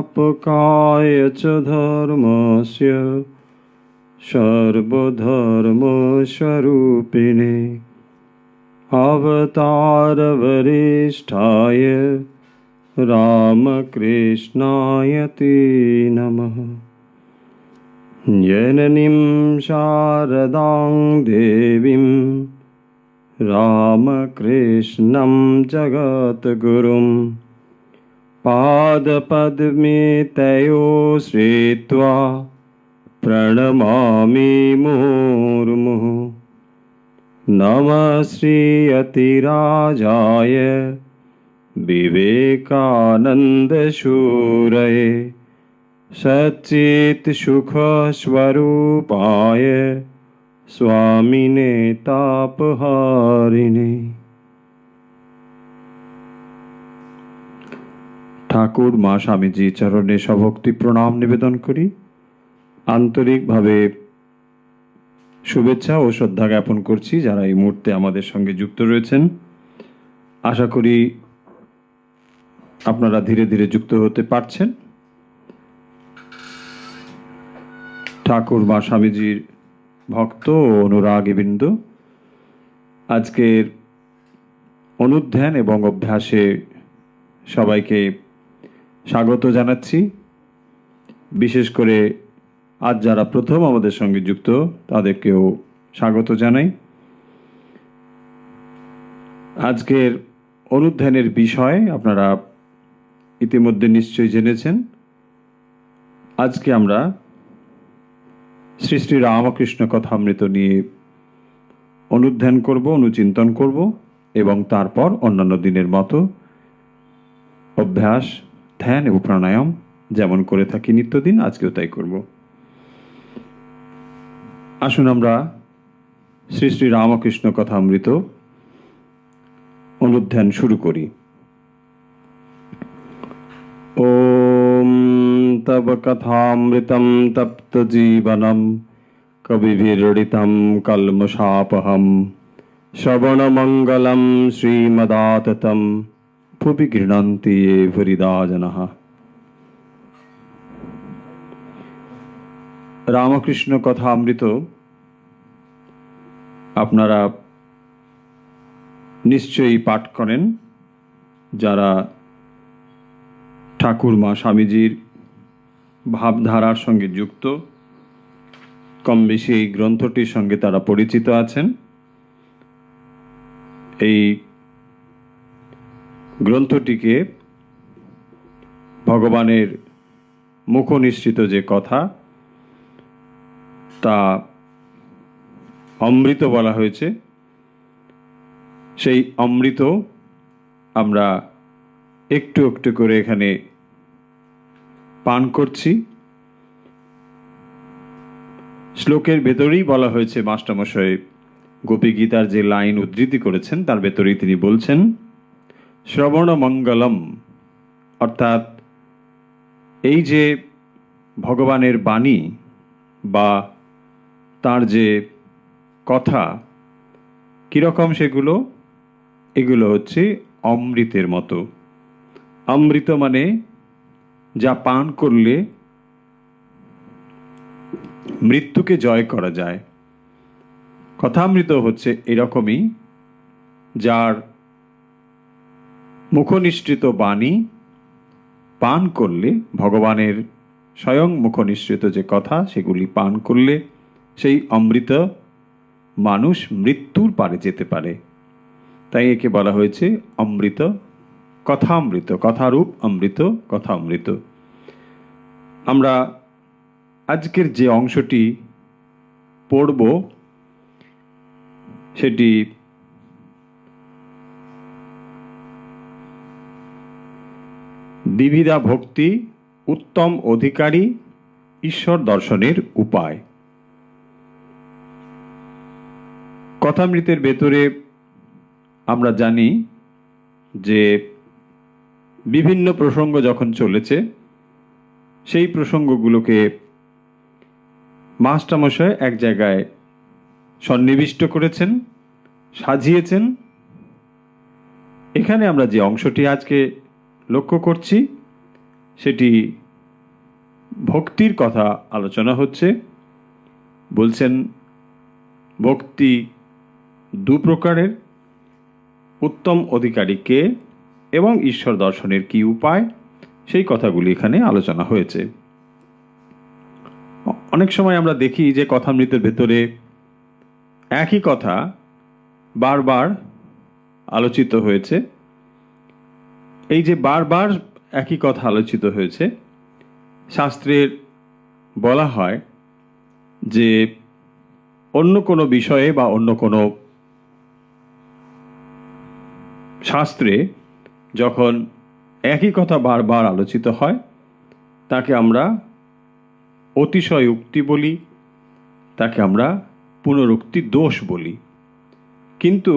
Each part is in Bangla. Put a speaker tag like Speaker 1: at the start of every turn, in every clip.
Speaker 1: संस्थापकाय च धर्मस्य सर्वधर्मस्वरूपिणे अवतारवरिष्ठाय रामकृष्णाय ते नमः। जननीं शारदां देवीं रामकृष्णं जगद्गुरुं पादपद्मे तयो श्रित्वा प्रणमामि मुहुर्मुहुः। नमः श्रीयतिराजाय विवेकानन्दशूरये सच्चित्सुखस्वरूपाय स्वामिने तापहारिणे। ঠাকুর মা স্বামীজি চরণে সভক্তি প্রণাম নিবেদন করি। আন্তরিকভাবে শুভেচ্ছা ও শ্রদ্ধা জ্ঞাপন করছি যারা এই মুহূর্তে আমাদের সঙ্গে যুক্ত রয়েছেন। আশা করি আপনারা ধীরে ধীরে যুক্ত হতে পারছেন। ঠাকুর মা স্বামীজির ভক্ত ও অনুরাগীবৃন্দ, আজকের অনুধ্যান এবং অভ্যাসে সবাইকে স্বাগত জানাচ্ছি। বিশেষ করে আজ যারা প্রথম আমাদের সঙ্গে যুক্ত তাদেরকেও স্বাগত জানাই। আজকের অনুধ্যানের বিষয় আপনারা ইতিমধ্যে নিশ্চয়ই জেনেছেন। আজকে আমরা শ্রী শ্রী রামকৃষ্ণ কথামৃত নিয়ে অনুধ্যান করব, অনুচিন্তন করব এবং তারপর অন্যান্য দিনের মতো অভ্যাস, ধ্যান এবং প্রাণায়াম যেমন করে থাকি নিত্যদিন আজকেও তাই করব। আসুন আমরা শ্রী শ্রী রামকৃষ্ণ কথামৃত অনুধ্যান শুরু করি। ওম তব কথামৃতম তপ্ত জীবনম কবিভিরড়িতম কলমশাপহম শ্রবণমঙ্গলম শ্রীমদাততম ভুবি গৃহন্তি ये হরিদা জনঃ। রামকৃষ্ণ কথামৃত আপনারা নিশ্চয়ই পাঠ করেন যারা ঠাকুর মা স্বামীজির ভাবধারার সঙ্গে যুক্ত, কম বেশি এই গ্রন্থটির সঙ্গে তারা পরিচিত আছেন। এই গ্রন্থটিকে ভগবানের মুখনিসৃত যে কথা তা অমৃত বলা হয়েছে। সেই অমৃত আমরা একটু একটু করে এখানে পান করছি। শ্লোকের ভেতরেই বলা হয়েছে, মাস্টারমশাই গোপী গীতার যে লাইন উদ্ধৃতি করেছেন তার ভেতরেই তিনি বলছেন শ্রবণ মঙ্গলম, অর্থাৎ এই যে ভগবানের বাণী বা তার যে কথা কিরকম সেগুলো, এগুলো হচ্ছে অমৃতের মতো। অমৃত মানে যা পান করলে মৃত্যুকে জয় করা যায়। কথামৃত হচ্ছে এরকমই, যার মুখনিসৃত বাণী পান করলে, ভগবানের স্বয়ং মুখনিসৃত যে কথা সেগুলি পান করলে সেই অমৃত মানুষ মৃত্যুর পারে যেতে পারে। তাই একে বলা হয়েছে অমৃত, কথামৃত, কথারূপ অমৃত, কথামৃত। আমরা আজকের যে অংশটি পড়ব সেটি দ্বিবিধা ভক্তি, উত্তম অধিকারী, ঈশ্বর দর্শনের উপায়। কথামৃতের ভেতরে আমরা জানি যে বিভিন্ন প্রসঙ্গ যখন চলেছে সেই প্রসঙ্গগুলোকে মাস্টারমশাই এক জায়গায় সন্নিবিষ্ট করেছেন, সাজিয়েছেন। এখানে আমরা যে অংশটি আজকে লক্ষ্য করছি সেটি ভক্তির কথা আলোচনা হচ্ছে। বলছেন ভক্তি দু প্রকারের, উত্তম অধিকারী কে এবং ঈশ্বর দর্শনের কি উপায়, সেই কথাগুলি এখানে আলোচনা হয়েছে। অনেক সময় আমরা দেখি যে কথামৃতের ভেতরে একই কথা বারবার আলোচিত হয়েছে। এই যে বারবার একই কথা আলোচিত হয়েছে, শাস্ত্রের বলা হয় যে অন্য কোনো বিষয়ে বা অন্য কোনো শাস্ত্রে যখন একই কথা বারবার আলোচিত হয় তাকে আমরা অতিশয় উক্তি বলি, তাকে আমরা পুনরুক্তি দোষ বলি। কিন্তু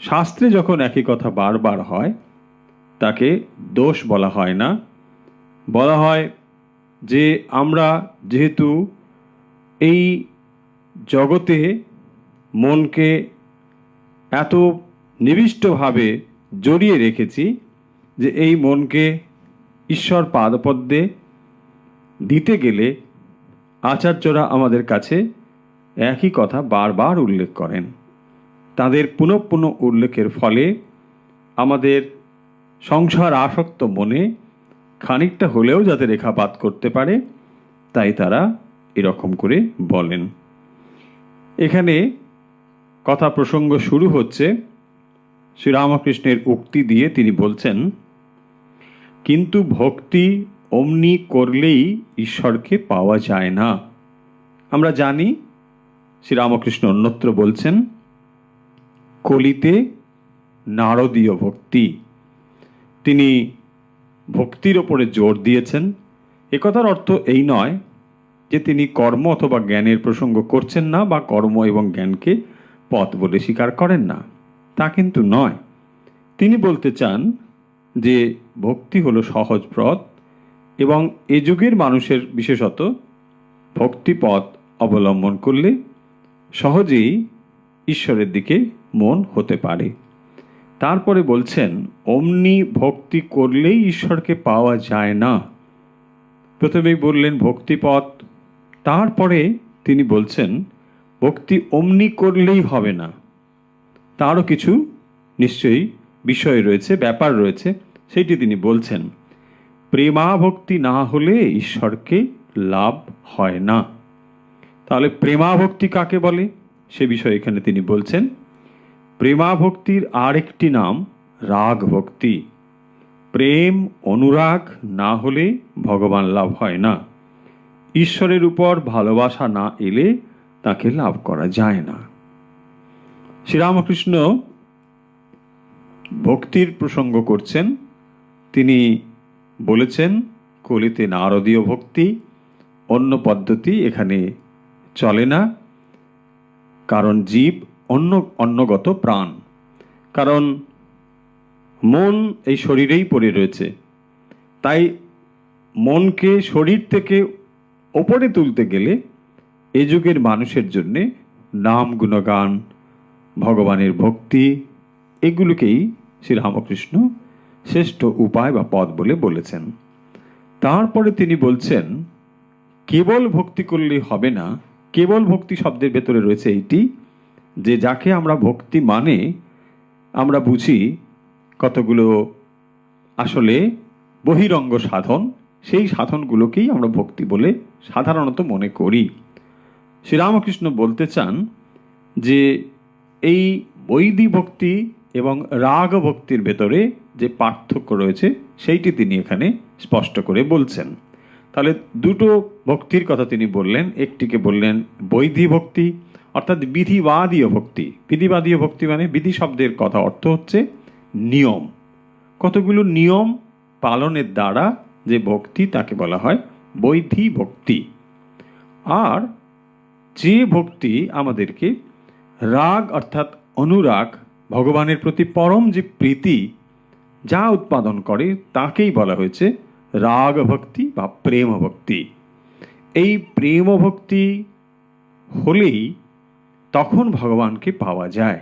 Speaker 1: শাস্ত্রে যখন একই কথা বারবার হয় তাকে দোষ বলা হয় না, বলা হয় যে আমরা যেহেতু এই জগতে মনকে এত নিবিষ্টভাবে জড়িয়ে রেখেছি যে এই মনকে ঈশ্বর পাদপদ্মে দিতে গেলে আচার্যরা আমাদের কাছে একই কথা বারবার উল্লেখ করেন। তাদের পুনঃ পুনঃ উল্লেখের ফলে আমাদের সংসার আসক্ত মনে খানিকটা হলেও যাতে রেখাপাত করতে পারে, তাই তারা এরকম করে বলেন। এখানে কথা প্রসঙ্গ শুরু হচ্ছে শ্রীরামকৃষ্ণের উক্তি দিয়ে। তিনি বলছেন, কিন্তু ভক্তি অমনি করলেই ঈশ্বরকে পাওয়া যায় না। আমরা জানি শ্রীরামকৃষ্ণ অন্যত্র বলছেন, কলিতে নারদীয় ভক্তি। তিনি ভক্তির ওপরে জোর দিয়েছেন। একথার অর্থ এই নয় যে তিনি কর্ম অথবা জ্ঞানের প্রসঙ্গ করছেন না বা কর্ম এবং জ্ঞানকে পথ বলে স্বীকার করেন না, তা কিন্তু নয়। তিনি বলতে চান যে ভক্তি হলো সহজ পথ এবং এ যুগের মানুষের বিশেষত ভক্তিপথ অবলম্বন করলে সহজেই ঈশ্বরের দিকে মন হতে পারে। তারপরে বলছেন, অমনি ভক্তি করলেই ঈশ্বরকে পাওয়া যায় না। প্রথমেই বললেন ভক্তিপথ, তারপরে তিনি বলছেন ভক্তি অমনি করলেই হবে না, তারও কিছু নিশ্চয়ই বিষয় রয়েছে, ব্যাপার রয়েছে, সেইটি তিনি বলছেন। প্রেমাভক্তি না হলে ঈশ্বরকে লাভ হয় না। তাহলে প্রেমাভক্তি কাকে বলে সে বিষয়ে এখানে তিনি বলছেন, প্রেমাভক্তির আরেকটি নাম রাগ ভক্তি। প্রেম অনুরাগ না হলে ভগবান লাভ হয় না। ঈশ্বরের উপর ভালোবাসা না এলে তাকে লাভ করা যায় না। শ্রীরামকৃষ্ণ ভক্তির প্রসঙ্গ করছেন। তিনি বলেছেন কলিতে নারদীয় ভক্তি, অন্য পদ্ধতি এখানে চলে না। কারণ জীব অন্নগত প্রাণ, কারণ মন এই শরীরেই পড়ে রয়েছে। তাই মনকে শরীর থেকে ওপরে তুলতে গেলে এ যুগের মানুষের জন্যে নাম গুণগান, ভগবানের ভক্তি, এগুলোকেই শ্রীরামকৃষ্ণ শ্রেষ্ঠ উপায় বা পথ বলে বলেছেন। তারপরে তিনি বলছেন কেবল ভক্তি করলেই হবে না। কেবল ভক্তি শব্দের ভেতরে রয়েছে এইটি যে যাকে আমরা ভক্তি মানে আমরা বুঝি কতগুলো আসলে বহিরঙ্গ সাধন, সেই সাধনগুলোকেই আমরা ভক্তি বলে সাধারণত মনে করি। শ্রীরামকৃষ্ণ বলতে চান যে এই বৈধি ভক্তি এবং রাগ ভক্তির ভেতরে যে পার্থক্য রয়েছে সেইটি তিনি এখানে স্পষ্ট করে বলছেন। তাহলে দুটো ভক্তির কথা তিনি বললেন। একটিকে বললেন বৈধি ভক্তি, অর্থাৎ বিধিবাদীয় ভক্তি। বিধিবাদীয় ভক্তি মানে বিধি শব্দের কথা অর্থ হচ্ছে নিয়ম, কতগুলো নিয়ম পালনের দ্বারা যে ভক্তি তাকে বলা হয় বৈধি ভক্তি। আর যে ভক্তি আমাদেরকে রাগ অর্থাৎ অনুরাগ, ভগবানের প্রতি পরম যে প্রীতি যা উৎপাদন করে তাকেই বলা হয়েছে রাগ ভক্তি বা প্রেম ভক্তি। এই প্রেম ভক্তি হলেই তখন ভগবানকে পাওয়া যায়।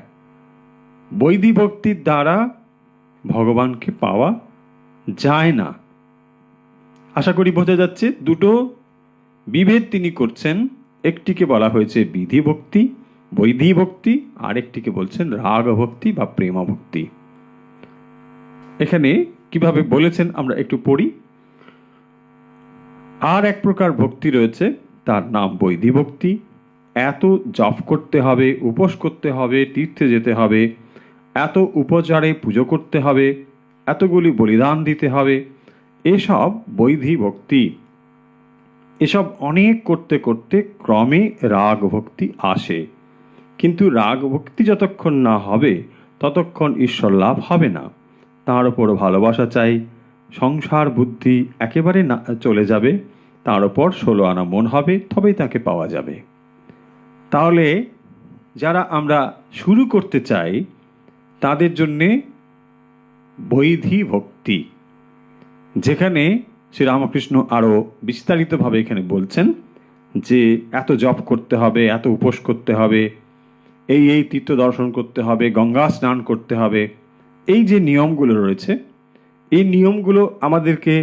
Speaker 1: বৈধি ভক্তির দ্বারা ভগবানকে পাওয়া যায় না। আশা করি বোঝা যাচ্ছে দুটো বিভেদ তিনি করছেন। একটিকে বলা হয়েছে বিধি ভক্তি, বৈধি ভক্তি, আর একটিকে বলছেন রাগ ভক্তি বা প্রেম ভক্তি। এখানে কিভাবে বলেছেন আমরা একটু পড়ি। আর এক প্রকার ভক্তি রয়েছে, তার নাম বৈধি ভক্তি। এত জপ করতে হবে, উপোস করতে হবে, তীর্থে যেতে হবে, এত উপচারে পুজো করতে হবে, এতগুলি বলিদান দিতে হবে, এসব বৈধি ভক্তি। এসব অনেক করতে করতে ক্রমে রাগ ভক্তি আসে। কিন্তু রাগ ভক্তি যতক্ষণ না হবে ততক্ষণ ঈশ্বর লাভ হবে না। তার উপর ভালোবাসা চাই, সংসার বুদ্ধি একেবারে না চলে যাবে, তার উপর 16 আনা মন হবে, তবেই তাকে পাওয়া যাবে। তাহলে যারা আমরা শুরু করতে চাই তাদের জন্যে বৈধি ভক্তি, যেখানে শ্রীরামকৃষ্ণ আরও বিস্তারিতভাবে এখানে বলছেন যে এত জপ করতে হবে, এত উপোস করতে হবে, এই তীর্থ দর্শন করতে হবে, গঙ্গা স্নান করতে হবে। এই যে নিয়মগুলো রয়েছে, এই নিয়মগুলো আমাদেরকে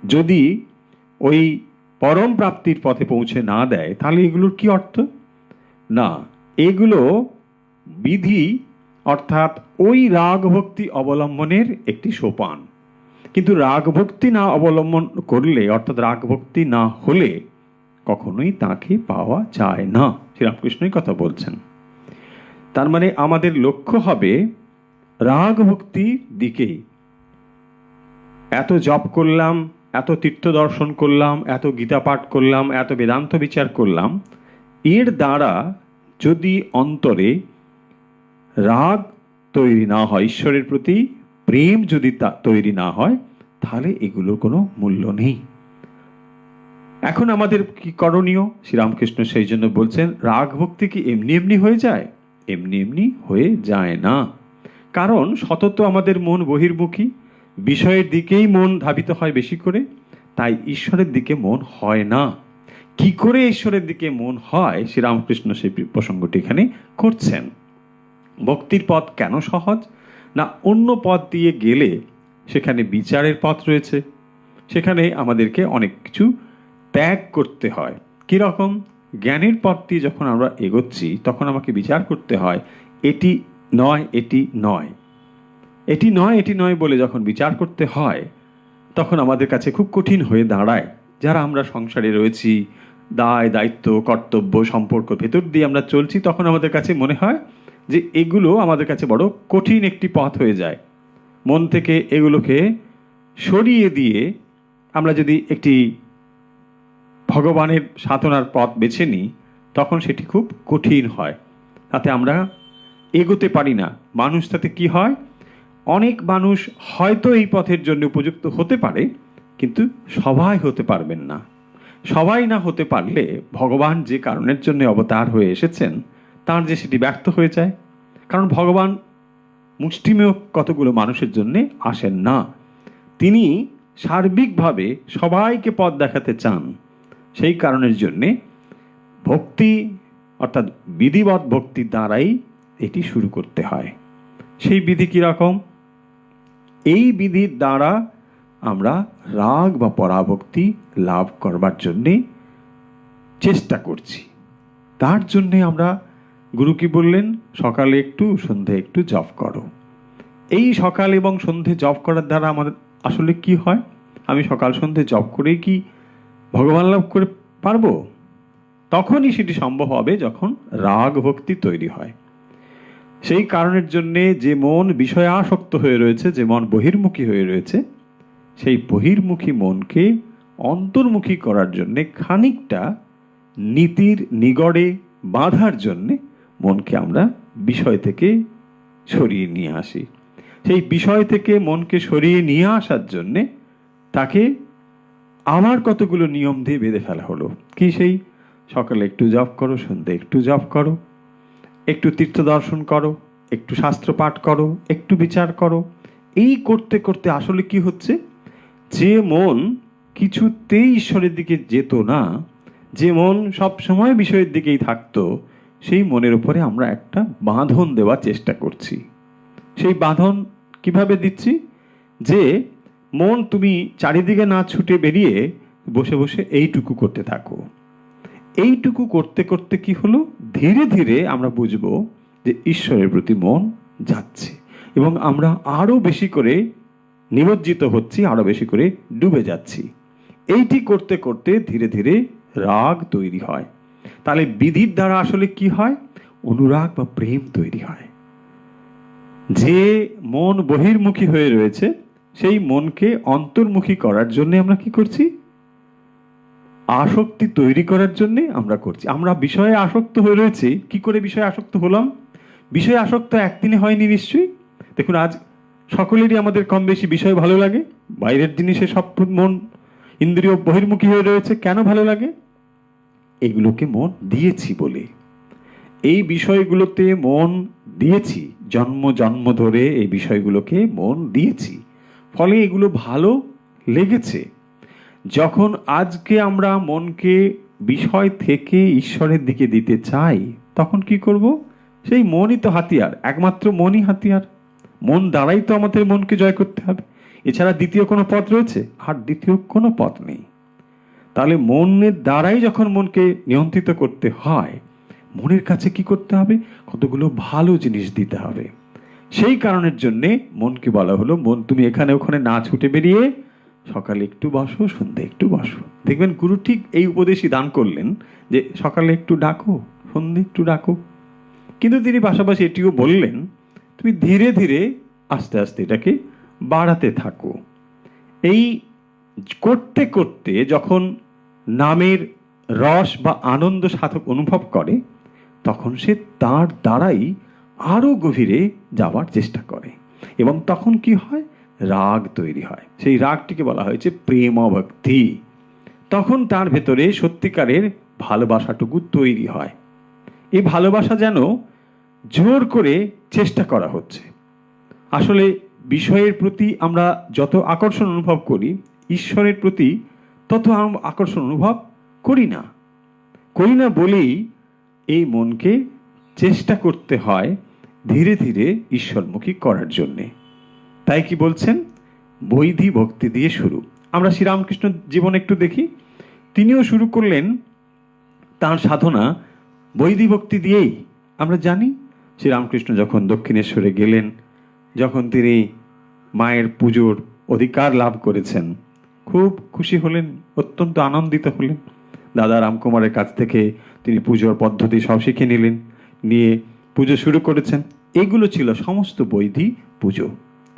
Speaker 1: যদি ওই পরম প্রাপ্তির পথে পৌঁছে না দেয় তাহলে এগুলোর কি অর্থ? না, এগুলো বিধি, অর্থাৎ ওই রাগ ভক্তি অবলম্বনের একটি সোপান। কিন্তু রাগ ভক্তি না অবলম্বন করলে, অর্থাৎ রাগ ভক্তি না হলে কখনোই তাকে পাওয়া যায় না। শ্রীরামকৃষ্ণই কথা বলছেন। তার মানে আমাদের লক্ষ্য হবে রাগ ভক্তির দিকেই। এত জপ করলাম, এত তীর্থ দর্শন করলাম, এত গীতা পাঠ করলাম, এত বেদান্ত বিচার করলাম, এর দ্বারা যদি অন্তরে রাগ তৈরি না হয়, ঈশ্বরের প্রতি প্রেম যদি তৈরি না হয়, তাহলে এগুলোর কোনো মূল্য নেই। এখন আমাদের কি করণীয়? শ্রীরামকৃষ্ণ সেই জন্য বলছেন রাগ ভক্তি কি এমনি এমনি হয়ে যায়? এমনি এমনি হয়ে যায় না। কারণ সতত আমাদের মন বহির্মুখী, বিষয়ের দিকেই মন ধাবিত হয় বেশি করে, তাই ঈশ্বরের দিকে মন হয় না। কি করে ঈশ্বরের দিকে মন হয়, শ্রীরামকৃষ্ণ সেই প্রসঙ্গটি এখানে করছেন। ভক্তির পথ কেন সহজ? না, অন্য পথ দিয়ে গেলে সেখানে বিচারের পথ রয়েছে, সেখানে আমাদেরকে অনেক কিছু ত্যাগ করতে হয়। কিরকম? জ্ঞানের পথ দিয়ে যখন আমরা এগোচ্ছি তখন আমাকে বিচার করতে হয়, এটি নয়, এটি নয়, এটি নয়, এটি নয় বলে যখন বিচার করতে হয় তখন আমাদের কাছে খুব কঠিন হয়ে দাঁড়ায়। যারা আমরা সংসারে রয়েছি, দায় দায়িত্ব কর্তব্য সম্পর্ক ভেতর দিয়ে আমরা চলছি, তখন আমাদের কাছে মনে হয় যে এগুলো আমাদের কাছে বড় কঠিন একটি পথ হয়ে যায়। মন থেকে এগুলোকে সরিয়ে দিয়ে আমরা যদি একটি ভগবানের সাধনার পথ বেছে নিই তখন সেটি খুব কঠিন হয়, তাতে আমরা এগোতে পারি না। মানুষ তাতে কি হয়, অনেক মানুষ হয়তো এই পথের জন্য উপযুক্ত হতে পারে, কিন্তু সবাই হতে পারবেন না। সবাই না হতে পারলে ভগবান যে কারণের জন্য অবতার হয়ে এসেছেন তার যে সেটি ব্যর্থ হয়ে যায়। কারণ ভগবান মুষ্টিমেয় কতগুলো মানুষের জন্য আসেন না, তিনি সার্বিকভাবে সবাইকে পথ দেখাতে চান। সেই কারণের জন্যে ভক্তি, অর্থাৎ বিধিবৎ ভক্তির দ্বারাই এটি শুরু করতে হয়। সেই বিধি কীরকম? এই বিধির দ্বারা আমরা রাগ বা পরাভক্তি লাভ করবার জন্যে চেষ্টা করছি। তার জন্যে আমরা, গুরু কি বললেন, সকালে একটু সন্ধে একটু জপ করো। এই সকাল এবং সন্ধে জপ করার দ্বারা আমাদের আসলে কি হয়? আমি সকাল সন্ধে জপ করেই কি ভগবান লাভ করে পারবো? তখনই সেটি সম্ভব হবে যখন রাগ ভক্তি তৈরি হয়। সেই কারণের জন্যে যে মন বিষয়াসক্ত হয়ে রয়েছে, যে মন বহির্মুখী হয়ে রয়েছে, সেই বহির্মুখী মনকে অন্তর্মুখী করার জন্যে খানিকটা নীতির নিগড়ে বাঁধার জন্যে মনকে আমরা বিষয় থেকে সরিয়ে নিয়ে আসি। সেই বিষয় থেকে মনকে সরিয়ে নিয়ে আসার জন্যে তাকে আমার কতগুলো নিয়ম দিয়ে বেঁধে ফেলা হলো। কি? সেই সকালে একটু জপ করো, সন্ধ্যে একটু জপ করো, একটু তীর্থ দর্শন করো, একটু শাস্ত্র পাঠ করো, একটু বিচার করো। এই করতে করতে আসলে কি হচ্ছে, যে মন কিছুতেই ঈশ্বরের দিকে যেত না, যে মন সব সময় বিষয়ের দিকেই থাকতো, সেই মনের উপরে আমরা একটা বাঁধন দেওয়ার চেষ্টা করছি। সেই বাঁধন কিভাবে দিচ্ছি? যে মন তুমি চারিদিকে না ছুটে বেরিয়ে বসে বসে এইটুকু করতে থাকো। এইটুকু করতে করতে কি হলো, ধীরে ধীরে আমরা বুঝবো যে ঈশ্বরের প্রতি মন যাচ্ছে এবং আমরা আরো বেশি করে নিমজ্জিত হচ্ছি, আরো বেশি করে ডুবে যাচ্ছি। এইটি করতে করতে ধীরে ধীরে রাগ তৈরি হয়। তাহলে বিধির দ্বারা আসলে কি হয়? অনুরাগ বা প্রেম তৈরি হয়। যে মন বহির্মুখী হয়ে রয়েছে সেই মনকে অন্তর্মুখী করার জন্য আমরা কি করছি? আসক্তি তৈরি করার জন্য আমরা করছি। আমরা বিষয়ে আসক্ত হয়ে রয়েছি। কি করে বিষয়ে আসক্ত হলাম? বিষয়ে আসক্ত একদিনে হয়নি নিশ্চয়ই। দেখুন, আজ সকলেরই আমাদের কম বেশি বিষয় ভালো লাগে। বাইরের জিনিসে সব মন ইন্দ্রিয় বহির্মুখী হয়ে রয়েছে। কেন ভালো লাগে? এগুলোকে মন দিয়েছি বলে। এই বিষয়গুলোতে মন দিয়েছি, জন্ম জন্ম ধরে এই বিষয়গুলোকে মন দিয়েছি, ফলে এগুলো ভালো লেগেছে। যখন আজকে আমরা মনকে বিষয় থেকে ঈশ্বরের দিকে দিতে চাই, তখন কি করব? সেই মনই তো হাতিয়ার, একমাত্র মনই হাতিয়ার। মন দ্বারাই তো আমাদের মনকে জয় করতে হবে। এছাড়া দ্বিতীয় কোনো পথ রয়েছে? আর দ্বিতীয় কোনো পথ নেই। তাহলে মনের দ্বারাই যখন মনকে নিয়ন্ত্রিত করতে হয়, মনের কাছে কি করতে হবে? কতগুলো ভালো জিনিস দিতে হবে। সেই কারণের জন্যে মনকে বলা হলো, মন তুমি এখানে ওখানে না ছুটে বেরিয়ে সকালে একটু বসো, সন্ধ্যে একটু বসো। দেখবেন গুরু ঠিক এই উপদেশই দান করলেন যে সকালে একটু ডাকো, সন্ধ্যে একটু ডাকো। কিন্তু তিনি পাশাপাশি এটিও বললেন, তুমি ধীরে ধীরে আস্তে আস্তে এটাকে বাড়াতে থাকো। এই করতে করতে যখন নামের রস বা আনন্দ সাধক অনুভব করে, তখন সে তার দ্বারাই আরো গভীরে যাওয়ার চেষ্টা করে এবং তখন কি হয়? রাগ তৈরি হয়। সেই রাগটিকে বলা হয়েছে প্রেম ভক্তি। তখন তার ভেতরে সত্যিকারের ভালোবাসাটুকু তৈরি হয়। এই ভালোবাসা যেন জোর করে চেষ্টা করা হচ্ছে। আসলে বিষয়ের প্রতি আমরা যত আকর্ষণ অনুভব করি, ঈশ্বরের প্রতি তত আকর্ষণ অনুভব করি না। বলেই এই মনকে চেষ্টা করতে হয় ধীরে ধীরে ঈশ্বরমুখী করার জন্যে। তাই কি বলছেন? বৈধি ভক্তি দিয়ে শুরু। আমরা শ্রীরামকৃষ্ণ জীবন একটু দেখি। তিনিও শুরু করলেন তার সাধনা বৈধি ভক্তি দিয়েই। আমরা জানি শ্রীরামকৃষ্ণ যখন দক্ষিণেশ্বরে গেলেন, যখন তিনি মায়ের পুজোর অধিকার লাভ করেছেন, খুব খুশি হলেন, অত্যন্ত আনন্দিত হলেন। দাদা রামকুমারের কাছ থেকে তিনি পুজোর পদ্ধতি সব শিখে নিলেন, নিয়ে পুজো শুরু করেছেন। এগুলো ছিল সমস্ত বৈধি পুজো,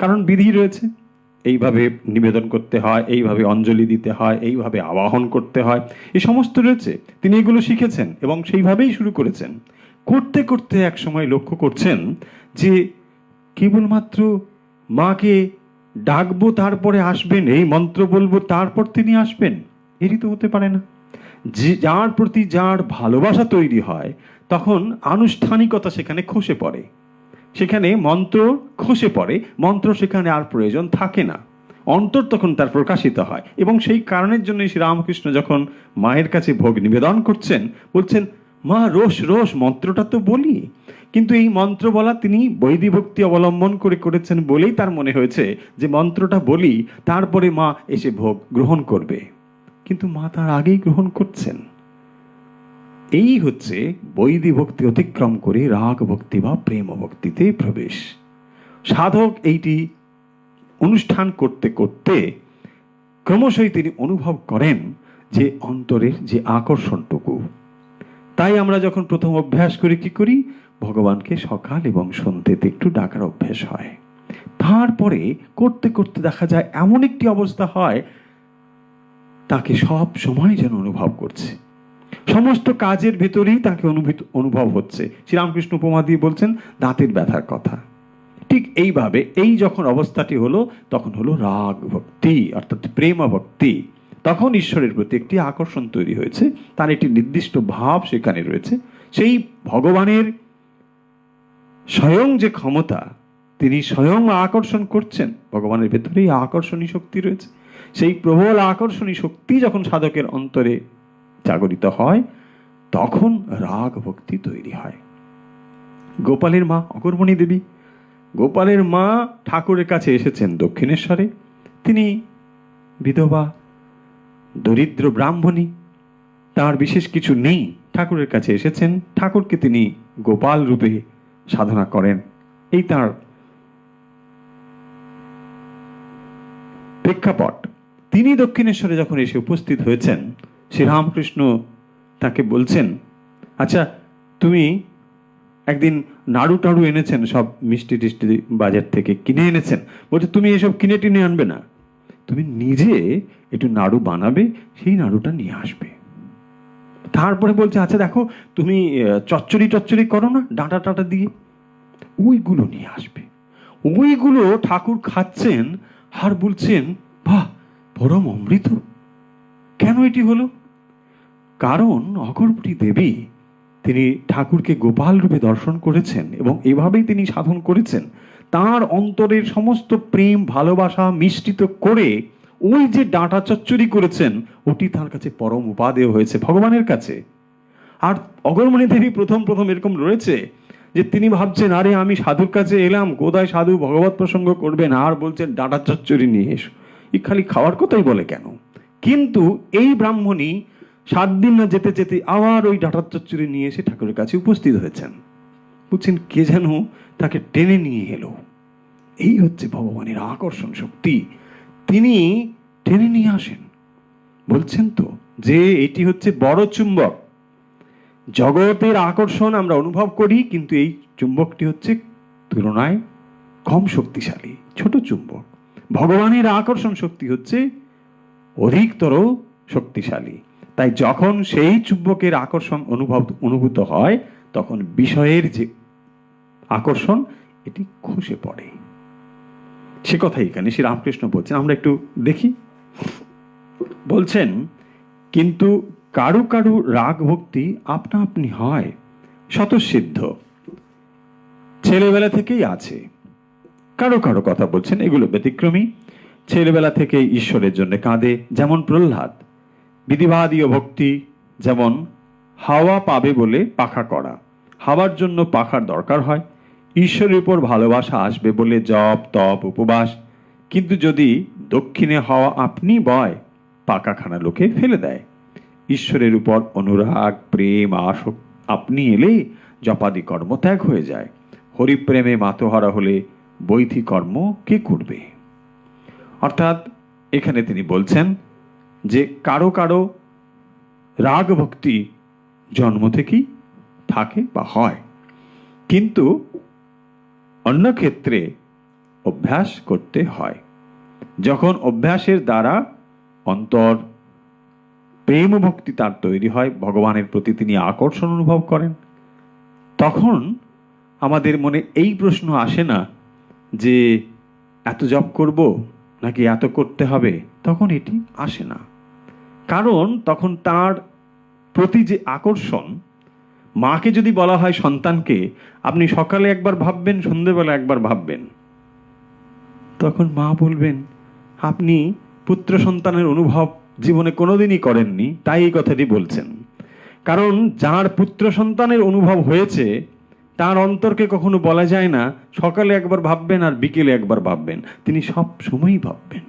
Speaker 1: কারণ বিধি রয়েছে। এইভাবে নিবেদন করতে হয়, এইভাবে অঞ্জলি দিতে হয়, এইভাবে আবাহন করতে হয়, এই সমস্ত রয়েছে। তিনি এগুলো শিখেছেন এবং সেইভাবেই শুরু করেছেন। করতে করতে এক সময় লক্ষ্য করছেন যে কেবলমাত্র মাকে ডাকবো তারপরে আসবেন, এই মন্ত্র বলবো তারপর তিনি আসবেন, এটি তো হতে পারে না। যে যার প্রতি যার ভালোবাসা তৈরি হয়, তখন আনুষ্ঠানিকতা সেখানে খসে পড়ে, সেখানে মন্ত্র খসে পড়ে, মন্ত্র সেখানে আর প্রয়োজন থাকে না। অন্তর তখন তার প্রকাশিত হয় এবং সেই কারণের জন্য শ্রীরামকৃষ্ণ যখন মায়ের কাছে ভোগ নিবেদন করছেন, বলছেন, মা রোষ রোষ মন্ত্রটা তো বলি। কিন্তু এই মন্ত্র বলা তিনি বৈধি ভক্তি অবলম্বন করে করেছেন বলেই তার মনে হয়েছে যে মন্ত্রটা বলি, তারপরে মা এসে ভোগ গ্রহণ করবে। কিন্তু মা তার আগেই গ্রহণ করছেন। এই হচ্ছে বৈধি ভক্তি অতিক্রম করে রাগ ভক্তি বা প্রেম ভক্তিতে প্রবেশ। সাধক এইটি অনুষ্ঠান করতে করতে ক্রমশই তিনি অনুভব করেন যে অন্তরের যে আকর্ষণটুকু। তাই আমরা যখন প্রথম অভ্যাস করি, কি করি? ভগবানকে সকাল এবং সন্ধ্যেতে একটু ডাকার অভ্যাস হয়। তারপরে করতে করতে দেখা যায় এমন একটি অবস্থা হয়, তাকে সব সময় যেন অনুভব করছে, সমস্ত কাজের ভেতরেই তাকে অনুভব হচ্ছে। শ্রীরামকৃষ্ণ উপমা দিয়ে বলছেন দাঁতের ব্যথার কথা। ঠিক এইভাবে এই যখন অবস্থাটি হলো, তখন হলো রাগ ভক্তি অর্থাৎ প্রেম ভক্তি। তখন ঈশ্বরের প্রতি একটি আকর্ষণ তৈরি হয়েছে, তার একটি নির্দিষ্ট ভাব সেখানে রয়েছে। সেই ভগবানের স্বয়ং যে ক্ষমতা, তিনি স্বয়ং আকর্ষণ করছেন, ভগবানের ভেতরেই আকর্ষণী শক্তি রয়েছে। সেই প্রবল আকর্ষণী শক্তি যখন সাধকের অন্তরে জাগরিত হয়, তখন রাগ ভক্তি তৈরি হয়। গোপালের মা অকর্মণী দেবী, গোপালের মা ঠাকুরের কাছে এসেছেন দক্ষিণেশ্বরে। তিনি বিধবা, দরিদ্র ব্রাহ্মণী, তার বিশেষ কিছু নেই, ঠাকুরের কাছে এসেছেন, ঠাকুরকে তিনি গোপাল রূপে সাধনা করেন, এই তার প্রেক্ষাপট। তিনি দক্ষিণেশ্বরে যখন এসে উপস্থিত হয়েছেন, শ্রীরামকৃষ্ণ তাকে বলছেন, আচ্ছা তুমি একদিন নাড়ু টাড়ু এনেছেন, সব মিষ্টি টিষ্টি বাজার থেকে কিনে এনেছেন, বলছে তুমি এসব কিনে টিনে আনবে না, তুমি নিজে একটু নাড়ু বানাবে, সেই নাড়ুটা নিয়ে আসবে। তারপরে বলছে আচ্ছা দেখো তুমি চচ্চড়ি টচ্চড়ি করো না ডাঁটা টাটা দিয়ে, ওইগুলো নিয়ে আসবে। ওইগুলো ঠাকুর খাচ্ছেন আর বলছেন বাহ পরম অমৃত। কেন এটি হলো? কারণ অগরবতী দেবী তিনি ঠাকুরকে গোপাল রূপে দর্শন করেছেন এবং এভাবেই তিনি সাধন করেছেন। তার অন্তরের সমস্ত প্রেম ভালোবাসা মিশ্রিত করে ওই যে ডাঁটা চচ্চড়ি করেছেন, ওটি তার কাছে পরম উপাদেয় হয়েছে ভগবানের কাছে। আর অগরমণি দেবী প্রথম প্রথম এরকম রয়েছে যে তিনি ভাবছেন আরে আমি সাধুর কাছে এলাম, কোথায় সাধু ভগবত প্রসঙ্গ করবেন, আর বলছেন ডাঁটা চচ্চড়ি নিয়ে এসো, এই খালি খাওয়ার কথাই বলে কেন। কিন্তু এই ব্রাহ্মণী 7 দিন না যেতে যেতে আবার ওই ডাঁটা চচ্চড়ি নিয়ে এসে ঠাকুরের কাছে উপস্থিত হয়েছেন। বুঝছেন, কে যেন তাকে টেনে নিয়ে এলো। এই হচ্ছে ভগবানের আকর্ষণ শক্তি, তিনি টেনে নিয়ে আসেন। বলছেন তো যে এটি হচ্ছে বড় চুম্বক। জগতের আকর্ষণ আমরা অনুভব করি, কিন্তু এই চুম্বকটি হচ্ছে তুলনায় কম শক্তিশালী, ছোট চুম্বক। ভগবানের আকর্ষণ শক্তি হচ্ছে অধিকতর শক্তিশালী। তাই যখন সেই চুম্বকের আকর্ষণ অনুভূত হয়, তখন বিষয়ের যে আকর্ষণ এটি খসে পড়ে। সে কথাই এখানে শ্রী রামকৃষ্ণ বলছেন, আমরা একটু দেখি। বলছেন কিন্তু কারু কারু রাগ ভক্তি আপনা আপনি হয় স্বতঃসিদ্ধ, ছেলেবেলা থেকেই আছে। কারো কারো কথা বলছেন, এগুলো ব্যতিক্রমী। ছেলেবেলা থেকে ঈশ্বরের জন্য কাঁদে, যেমন প্রহ্লাদ। বিধিবাদীয় ভক্তি, যেমন হাওয়া পাবে বলে পাখা করা, হাওয়ার জন্য পাখার দরকার হয়। ঈশ্বরের উপর ভালোবাসা আসবে বলে জপ তপ উপবাস, কিন্তু যদি দক্ষিণে হাওয়া আপনি বয়, পাকাখানা লোকে ফেলে দেয়। ঈশ্বরের উপর অনুরাগ প্রেম আসক্তি আপনি এলে জপাদি কর্ম ত্যাগ হয়ে যায়। হরিপ্রেমে মাতোহারা হলে বৈধি কর্ম কে করবে? অর্থাৎ এখানে তিনি বলছেন যে কারো কারো রাগ ভক্তি জন্ম থেকেই থাকে বা হয়, কিন্তু অন্য ক্ষেত্রে অভ্যাস করতে হয়। যখন অভ্যাসের দ্বারা অন্তর প্রেম ভক্তি তার তৈরি হয়, ভগবানের প্রতি তিনি আকর্ষণ অনুভব করেন, তখন আমাদের মনে এই প্রশ্ন আসে না যে এত জপ করব নাকি এত করতে হবে, তখন এটি আসে না। কারণ তখন তার প্রতি যে আকর্ষণ, মাকে যদি বলা হয় সন্তানকে আপনি সকালে একবার ভাববেন সন্ধ্যেবেলা একবার ভাববেন, তখন মা বলবেন আপনি পুত্র সন্তানের অনুভব জীবনে কোনোদিনই করেননি, তাই এই কথাটি বলছেন। কারণ যার পুত্র সন্তানের অনুভব হয়েছে তার অন্তরকে কখনো বলা যায় না সকালে একবার ভাববেন আর বিকেলে একবার ভাববেন, তিনি সব সময়ই ভাববেন।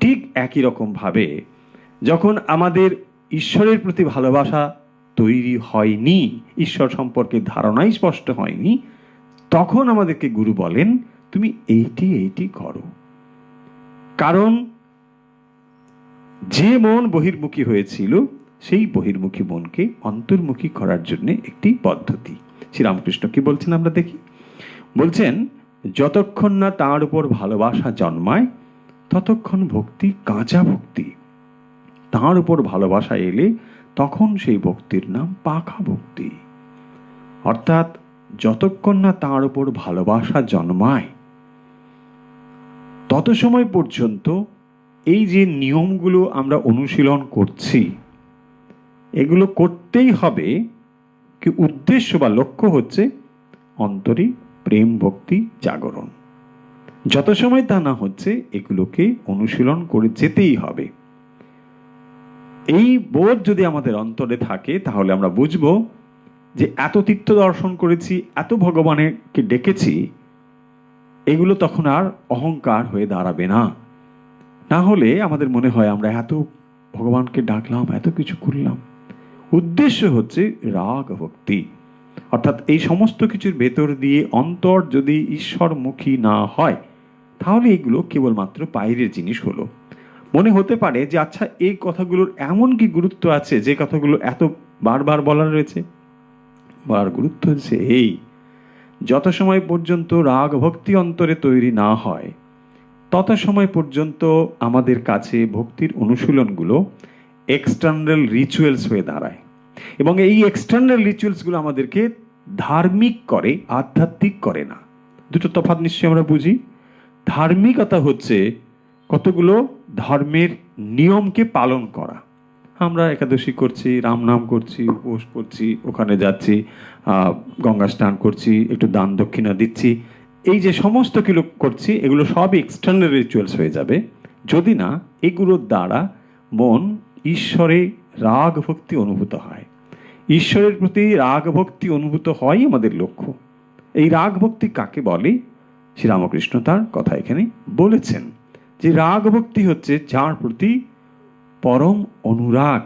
Speaker 1: ঠিক একই রকম ভাবে যখন আমাদের ঈশ্বরের প্রতি ভালোবাসা তৈরি হয়নি, ঈশ্বর সম্পর্কে ধারণাই স্পষ্ট হয়নি, তখন আমাদেরকে গুরু বলেন তুমি এইটি এইটি করো। কারণ যে মন বহির্মুখী হয়েছিল সেই বহির্মুখী মনকে অন্তর্মুখী করার জন্য একটি পদ্ধতি। শ্রীরামকৃষ্ণ কি বলছেন আমরা দেখি। বলছেন যতক্ষণ না তার উপর ভালোবাসা জন্মায় ততক্ষণ ভক্তি কাঁচা ভক্তি, তার উপর ভালোবাসা এলে তখন সেই ভক্তির নাম পাখা ভক্তি। অর্থাৎ যতক্ষণ না তার উপর ভালোবাসা জন্মায় তত সময় পর্যন্ত এই যে নিয়মগুলো আমরা অনুশীলন করছি এগুলো করতেই হবে, কি উদ্দেশ্য বা লক্ষ্য হচ্ছে অন্তরে প্রেম ভক্তি জাগরণ। যত সময় তা না হচ্ছে এগুলোকে অনুশীলন করে যেতেই হবে। এই বোধ যদি আমাদের অন্তরে থাকে তাহলে আমরা বুঝবো যে এত তীর্থ দর্শন করেছি, এত ভগবানকে ডেকেছি, এগুলো তখন আর অহংকার হয়ে দাঁড়াবে না। না হলে আমাদের মনে হয় আমরা এত ভগবানকে ডাকলাম, এত কিছু করলাম, উদ্দেশ্য হচ্ছে রাগ ভক্তি। অর্থাৎ এই সমস্ত কিছুর ভেতর দিয়ে অন্তর যদি ঈশ্বরমুখী না হয়, তাহলে এগুলো কেবলমাত্র বাইরের জিনিস হলো। মনে হতে পারে যে আচ্ছা, এই কথাগুলোর এমন কি গুরুত্ব আছে যে কথাগুলো এত বারবার বলা রয়েছে? বলার গুরুত্ব হচ্ছে এই, যত সময় পর্যন্ত রাগ ভক্তি অন্তরে তৈরি না হয়, তত সময় পর্যন্ত আমাদের কাছে ভক্তির অনুশীলনগুলো এক্সটার্নাল রিচুয়ালস হয়ে দাঁড়ায়। এবং এই এক্সটার্নাল রিচুয়ালসগুলো আমাদেরকে ধার্মিক করে, আধ্যাত্মিক করে না। দুটো তফাৎ নিশ্চয়ই আমরা বুঝি। ধার্মিকতা হচ্ছে কতগুলো ধর্মের নিয়মকে পালন করা। আমরা একাদশী করছি, রাম নাম করছি, উপোস করছি, ওখানে যাচ্ছি, গঙ্গা স্নান করছি, একটু দান দক্ষিণা দিচ্ছি, এই যে সমস্ত কিছু করছি, এগুলো সবই এক্সটার্নাল রিচুয়ালস হয়ে যাবে যদি না এগুলোর দ্বারা মন ঈশ্বরে রাগ ভক্তি অনুভূত হয়। ঈশ্বরের প্রতি রাগ ভক্তি অনুভূত হয় আমাদের লক্ষ্য। এই রাগ ভক্তি কাকে বলে? শ্রীরামকৃষ্ণ তার কথা এখানে বলেছেন যে রাগ ভক্তি হচ্ছে যার প্রতি পরম অনুরাগ।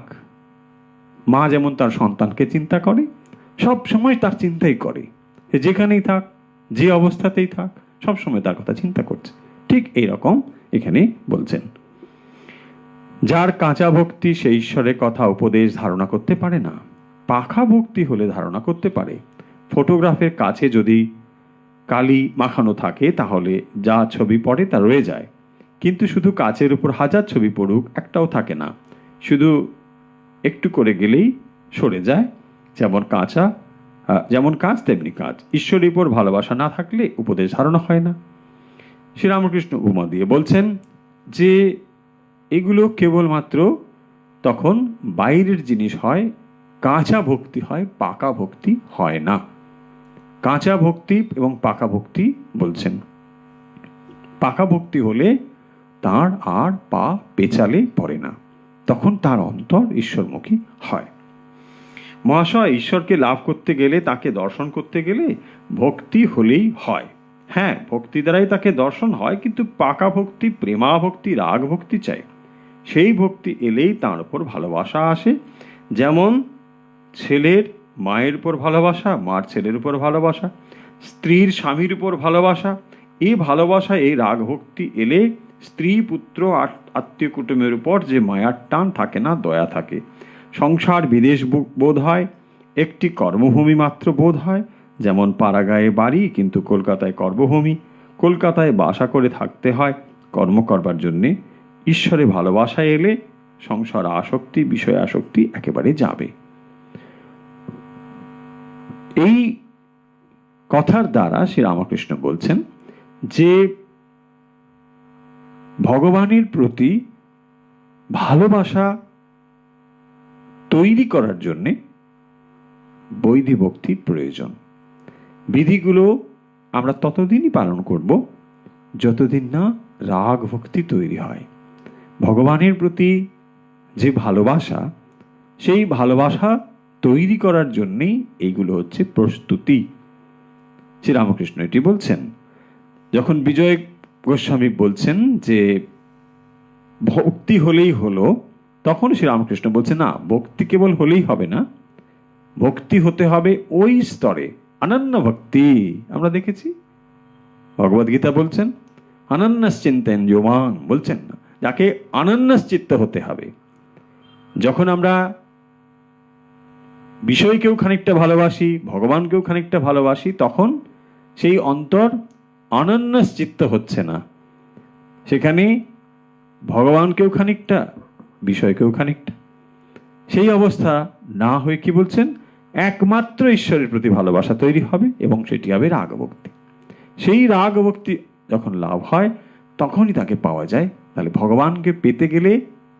Speaker 1: মা যেমন তার সন্তানকে চিন্তা করে, সব সময় তার চিন্তাই করে, যেখানেই থাক, যে অবস্থাতেই থাক, সব সময় তার কথা চিন্তা করছে। ঠিক এইরকম এখানে বলছেন, যার কাঁচা ভক্তি সে ঈশ্বরের কথা উপদেশ ধারণা করতে পারে না। পাখা ভক্তি হলে ধারণা করতে পারে। ফটোগ্রাফের কাছে যদি কালি মাখানো থাকে তাহলে যা ছবি পড়ে তা রয়ে যায়, কিন্তু শুধু কাচের উপর হাজার ছবি পড়ুক, একটাও থাকে না, শুধু একটু করে গেলেই সরে যায়। যেমন কাজ তেমনি কাজ। ঈশ্বরের উপর ভালোবাসা না থাকলে উপদেশ ধারণা হয় না। শ্রীরামকৃষ্ণ উপমা দিয়ে বলছেন যে এগুলো কেবলমাত্র তখন বাইরের জিনিস হয়, কাঁচা ভক্তি হয়, পাকা ভক্তি হয় না। কাঁচা ভক্তি এবং পাকা ভক্তি বলছেন। পাকা ভক্তি হলে তার আর পা পেছালে পড়ে না, তখন তার অন্তর ঈশ্বরমুখী হয়। মহাশয়, ঈশ্বরকে লাভ করতে গেলে, তাকে দর্শন করতে গেলে ভক্তি হলেই হয়। হ্যাঁ, ভক্তি দ্বারাই তাকে দর্শন হয়, কিন্তু পাকা ভক্তি, প্রেমা ভক্তি, রাগ ভক্তি চাই। সেই ভক্তি এলেই তার উপর ভালোবাসা আসে। যেমন ছেলের মায়ের উপর ভালোবাসা, মার ছেলের উপর ভালোবাসা, স্ত্রীর স্বামীর উপর ভালোবাসা, এই ভালোবাসা, এই রাগ ভক্তি এলে স্ত্রী, পুত্র, আত্মীয় কুটুমের উপর যে মায়ার টান থাকে না, দয়া থাকে। সংসার বিদেশ বোধ হয়, একটি কর্মভূমি মাত্র বোধ হয়। যেমন পাড়াগাঁয়ে বাড়ি, কিন্তু কলকাতায় কর্মভূমি। কলকাতায় বাসা করে থাকতে হয় কর্ম করবার জন্যে। ঈশ্বরে ভালোবাসা এলে সংসার আসক্তি, বিষয় আসক্তি একেবারে যাবে। এই কথার দ্বারা শ্রীরামকৃষ্ণ বলছেন যে ভগবানের প্রতি ভালোবাসা তৈরি করার জন্যে বৈধি ভক্তির প্রয়োজন। বিধিগুলো আমরা ততদিনই পালন করব যতদিন না রাগ ভক্তি তৈরি হয়। ভগবানের প্রতি যে ভালোবাসা, সেই ভালোবাসা তৈরি করার জন্যেই এইগুলো হচ্ছে প্রস্তুতি। শ্রীরামকৃষ্ণ এটি বলছেন। যখন বিজয় গোস্বামী বলছেন যে ভক্তি হলেই হলো, তখন শ্রীরামকৃষ্ণ বলছেন না, ভক্তি কেবল হলেই হবে না, ভক্তি হতে হবে ওই স্তরে, অনন্য ভক্তি। আমরা দেখেছি ভগবদ্গীতা বলছেন অনন্যশ্চিন্তেন যোমাং, বলছেন না, যাকে অনন্যশ্চিত্ত হতে হবে। যখন আমরা বিষয়কেও খানিকটা ভালোবাসি, ভগবানকেও খানিকটা ভালোবাসি, তখন সেই অন্তর অনন্যশ্চিত্ত হচ্ছে না, সেখানে ভগবানকেও খানিকটা, বিষয়কেও খানিকটা। সেই অবস্থা না হয়ে কি বলছেন, একমাত্র ঈশ্বরের প্রতি ভালোবাসা তৈরি হবে এবং সেটি হবে রাগ ভক্তি। সেই রাগ ভক্তি যখন লাভ হয় তখনই তাকে পাওয়া যায়। তাহলে ভগবানকে পেতে গেলে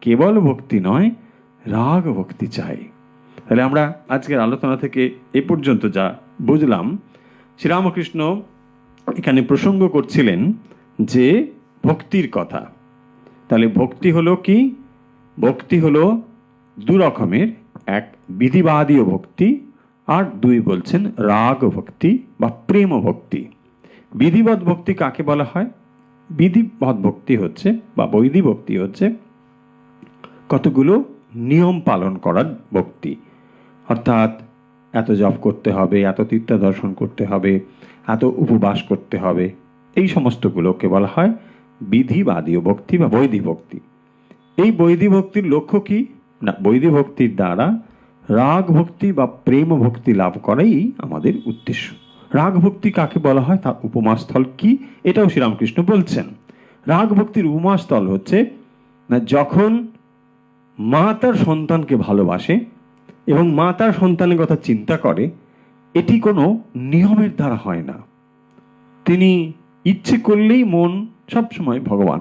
Speaker 1: কেবল ভক্তি নয়, রাগ ভক্তি চাই। তাহলে আমরা আজকের আলোচনা থেকে এ পর্যন্ত যা বুঝলাম, শ্রীরামকৃষ্ণ এখানে প্রসঙ্গ করছিলেন যে ভক্তির কথা। তাহলে ভক্তি হলো কি? ভক্তি হলো দু রকমের, এক বিধিবাদীয় ভক্তি, আর দুই বলছেন রাগ ভক্তি বা প্রেম ভক্তি। বিধিবৎ ভক্তি কাকে বলা হয়? বিধিবৎ ভক্তি হচ্ছে বা বৈধি ভক্তি হচ্ছে কতগুলো নিয়ম পালন করার ভক্তি। অর্থাৎ এত জপ করতে হবে, এত তীর্থ দর্শন করতে হবে, এত উপবাস করতে হবে, এই সমস্তগুলোকে বলা হয় বিধিবাদীয় ভক্তি বা বৈধি ভক্তি। এই বৈধি ভক্তির লক্ষ্য কি না, বৈধি ভক্তির দ্বারা রাগ ভক্তি বা প্রেম ভক্তি লাভ করাই আমাদের উদ্দেশ্য। রাগ ভক্তি কাকে বলা হয়, তার উপমাস্থল কি, এটাও শ্রীরামকৃষ্ণ বলছেন। রাগ ভক্তির উপমাস্থল হচ্ছে না যখন মা তার সন্তানকে ভালোবাসে এবং মা তার সন্তানের কথা চিন্তা করে, এটি কোনো নিয়মের দ্বারা হয় না। তিনি ইচ্ছে করলেই মন সবসময় ভগবান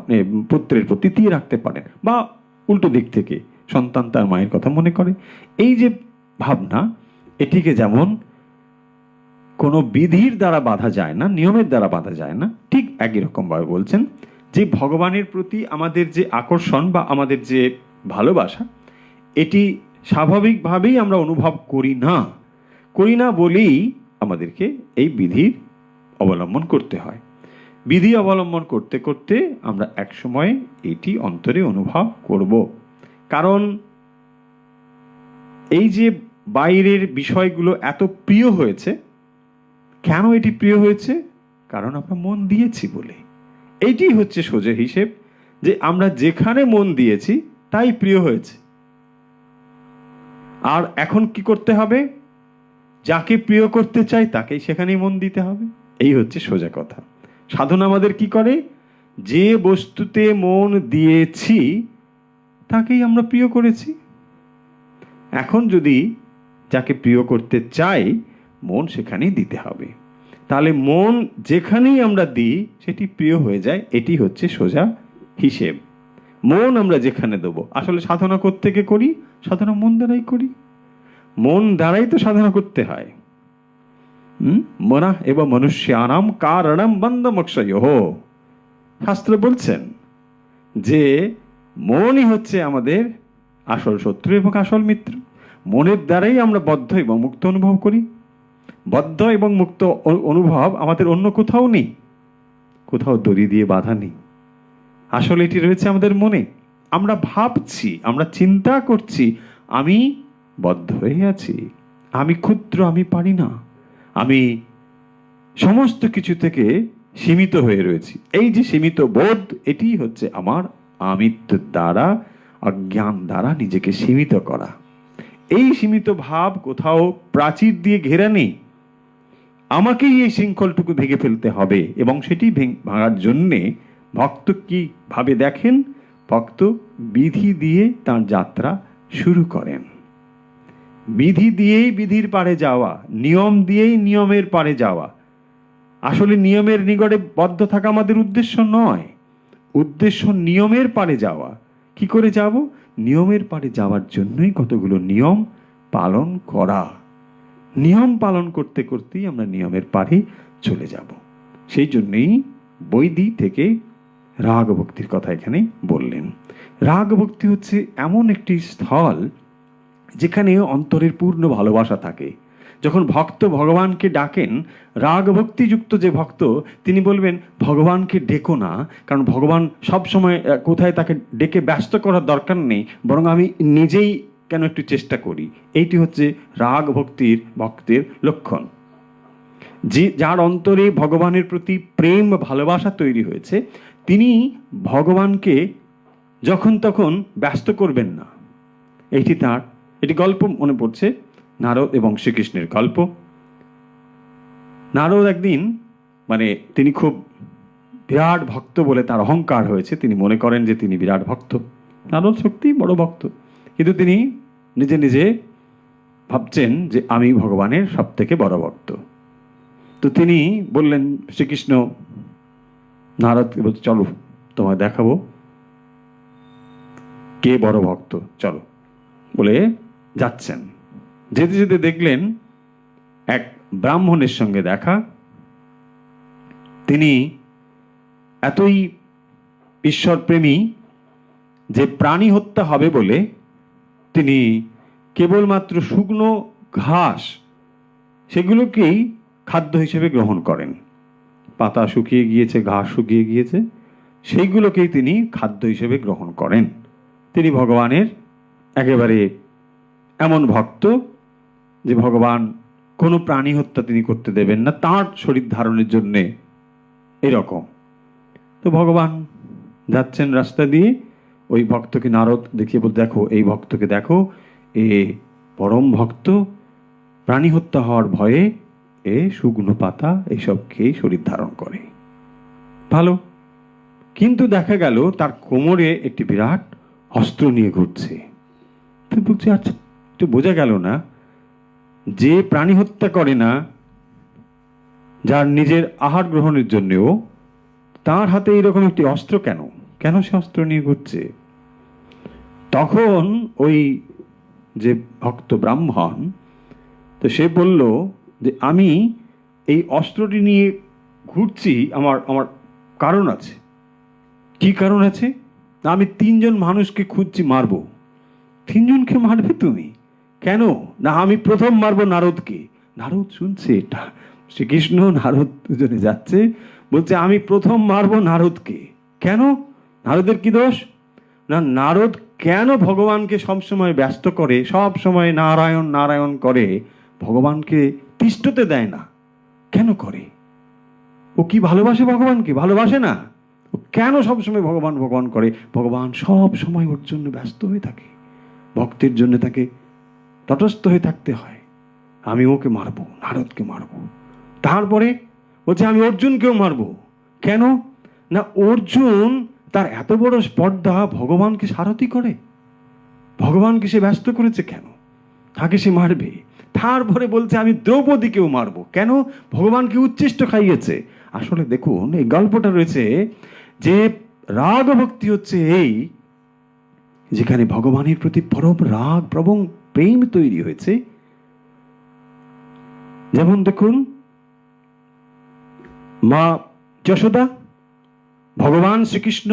Speaker 1: পুত্রের প্রতি দিয়ে রাখতে পারেন, বা উল্টো দিক থেকে সন্তান তার মায়ের কথা মনে করে। এই যে ভাবনা, এটিকে যেমন কোনো বিধির দ্বারা বাধা যায় না, নিয়মের দ্বারা বাধা যায় না, ঠিক একই রকম ভাবে বলছেন যে ভগবানের প্রতি আমাদের যে আকর্ষণ বা আমাদের যে ভালোবাসা, এটি স্বাভাবিকভাবেই আমরা অনুভব করি না বলেই আমাদেরকে এই বিধির অবলম্বন করতে হয়। বিধি অবলম্বন করতে করতে আমরা একসময় এটি অন্তরে অনুভব করব। কারণ এই যে বাইরের বিষয়গুলো এত প্রিয় হয়েছে, কেন এটি প্রিয় হয়েছে? কারণ আমরা মন দিয়েছি বলে। এইটি হচ্ছে সোজা হিসেব, যে আমরা যেখানে মন দিয়েছি তাই প্রিয় হয়েছে। আর এখন কি করতে হবে? যাকে প্রিয় করতে চাই তাকেই সেখানেই মন দিতে হবে। এই হচ্ছে সোজা কথা। সাধনা আমাদের কি করে? যে বস্তুতে মন দিয়েছি তাকেই আমরা প্রিয় করেছি। এখন যদি যাকে প্রিয় করতে চাই, মন সেখানেই দিতে হবে। তাহলে মন যেখানেই আমরা দিই সেটি প্রিয় হয়ে যায়। এটি হচ্ছে সোজা হিসেব। মন আমরা যেখানে দেবো, আসলে সাধনা কোত্থেকে করি? সাধনা মন দ্বারাই করি। মন দ্বারাই তো সাধনা করতে হয়। মনা এবং মনুষ্যানাম কারণম বন্ধ মোক্ষয়োঃ। শাস্ত্র বলছেন যে মনই হচ্ছে আমাদের আসল শত্রু এবং আসল মিত্র। মনের দ্বারাই আমরা বদ্ধ এবং মুক্ত অনুভব করি। বদ্ধ এবং মুক্ত অনুভব আমাদের অন্য কোথাও নেই, কোথাও দড়ি দিয়ে বাঁধা নেই। আসলে এটি রয়েছে আমাদের মনে। আমরা ভাবছি, আমরা চিন্তা করছি, আমি বদ্ধ হয়ে আছি, আমি ক্ষুদ্র, আমি পারি না, আমি সমস্ত কিছু থেকে সীমিত হয়ে রয়েছি। এই যে সীমিত বোধ, এটি হচ্ছে আমার আমিত্ব দ্বারা, অজ্ঞান দ্বারা নিজেকে সীমিত করা। এই সীমিত ভাব কোথাও প্রাচীর দিয়ে ঘেরা নেই। আমাকেই এই শৃঙ্খলটুকু ভেঙে ফেলতে হবে, এবং সেটি ভাঙার জন্যে ভক্ত কি ভাবে দেখেন? ভক্ত বিধি দিয়ে তার যাত্রা শুরু করেন। বিধি দিয়েই বিধির পারে যাওয়া, নিয়ম দিয়েই নিয়মের পারে যাওয়া। আসলে নিয়মের নিকটে বদ্ধ থাকা আমাদের উদ্দেশ্য নয়। উদ্দেশ্য নিয়মের পারে যাওয়া। কি করে যাব? নিয়মের পারে যাওয়ার জন্যই কতগুলো নিয়ম পালন করা। নিয়ম পালন করতে করতেই আমরা নিয়মের পারে চলে যাব। সেই জন্যই বৈধি থেকে রাগ ভক্তির কথা এখানে বললেন। রাগ ভক্তি হচ্ছে এমন একটি স্থল যেখানে অন্তরের পূর্ণ ভালোবাসা থাকে। যখন ভক্ত ভগবানকে ডাকেন, রাগ ভক্তিযুক্ত যে ভক্ত, তিনি বলবেন ভগবানকে ডেকো না, কারণ ভগবান সব সময় কোথায় তাকে ডেকে ব্যস্ত করার দরকার নেই, বরং আমি নিজেই কেন একটু চেষ্টা করি। এইটি হচ্ছে রাগ ভক্তের লক্ষণ। যার অন্তরে ভগবানের প্রতি প্রেম ভালোবাসা তৈরি হয়েছে, তিনি ভগবানকে যখন তখন ব্যস্ত করবেন না। এটি গল্প মনে পড়ছে, নারদ এবং শ্রীকৃষ্ণের গল্প। নারদ একদিন, তিনি খুব বিরাট ভক্ত বলে তার অহংকার হয়েছে, তিনি মনে করেন যে তিনি বিরাট ভক্ত। নারদ সত্যি বড় ভক্ত, কিন্তু তিনি নিজে নিজে ভাবছেন যে আমি ভগবানের সব থেকে বড় ভক্ত। তো তিনি বললেন, শ্রীকৃষ্ণ নারদকে বলছে, চলো তোমায় দেখাবো কে বড় ভক্ত, চলো বলে যাচ্ছেন। যেতে যেতে দেখলেন এক ব্রাহ্মণের সঙ্গে দেখা। তিনি এতই ঈশ্বরপ্রেমী যে প্রাণী হত্যা হবে বলে তিনি কেবলমাত্র শুকনো ঘাস সেগুলোকেই খাদ্য হিসেবে গ্রহণ করেন। পাতা শুকিয়ে গিয়েছে, ঘাস শুকিয়ে গিয়েছে, সেইগুলোকেই তিনি খাদ্য হিসেবে গ্রহণ করেন। তিনি ভগবানের একেবারে এমন ভক্ত যে ভগবান কোনো প্রাণী হত্যা তিনি করতে দেবেন না তাঁর শরীর ধারণের জন্যে, এরকম। তো ভগবান যাচ্ছেন রাস্তা দিয়ে, ওই ভক্তকে নারদ দেখিয়ে বল, দেখো এই ভক্তকে দেখো, এ পরম ভক্ত, প্রাণী হত্যা হওয়ার ভয়ে এ শুকনো পাতা এইসব খেয়ে শরীর ধারণ করে। ভালো, কিন্তু দেখা গেল তার কোমরে একটি বিরাট অস্ত্র নিয়ে ঘুরছে। তো বলছে, আচ্ছা তো বোঝা গেল না, যে প্রাণী হত্যা করে না, যার নিজের আহার গ্রহণের জন্যও, তার হাতে এরকম একটি অস্ত্র কেন? কেন সে অস্ত্র নিয়ে ঘুরছে? তখন ওই যে ভক্ত ব্রাহ্মণ, তো সে বলল যে আমি এই অস্ত্রটি নিয়ে ঘুরছি, আমার আমার কারণ আছে। কি কারণ আছে? আমি 3 জন মানুষকে খুঁজছি মারবো। 3 জনকে মারবে তুমি? কেন? না আমি প্রথম মারবো নারদকে। নারদ শুনছে এটা, শ্রীকৃষ্ণ নারদ দুজনে যাচ্ছে, বলছে আমি প্রথম মারবো নারদকে। কেন? নারদের কি দোষ? না নারদ কেন ভগবানকে সবসময় ব্যস্ত করে, সব সময় নারায়ণ নারায়ণ করে, ভগবানকে তিষ্ঠতে দেয় না? কেন করে? ও কি ভালোবাসে ভগবানকে? ভালোবাসে না। ও কেন সবসময় ভগবান ভগবান করে? ভগবান সব সময় ওর জন্য ব্যস্ত হয়ে থাকে, ভক্তের জন্য তাকে তটস্থ হয়ে থাকতে হয়। আমি ওকে মারবো, নারদকে মারবো। তারপরে বলছে আমি অর্জুনকেও মারবো। কেন? না অর্জুন তার এত বড় স্পর্ধা ভগবানকে সারথি করে, ভগবানকে সে ব্যস্ত করেছে, কেন তাকে সে মারবে। তারপরে বলছে আমি দ্রৌপদীকেও মারবো। কেন? ভগবানকে উচ্ছিষ্ট খাইয়েছে। আসলে দেখুন এই গল্পটা রয়েছে যে রাগ ভক্তি হচ্ছে এই, যেখানে ভগবানের প্রতি পরম রাগ প্রবল প্রেম তৈরি হয়েছে। যেমন দেখুন মা যশোদা, ভগবান শ্রীকৃষ্ণ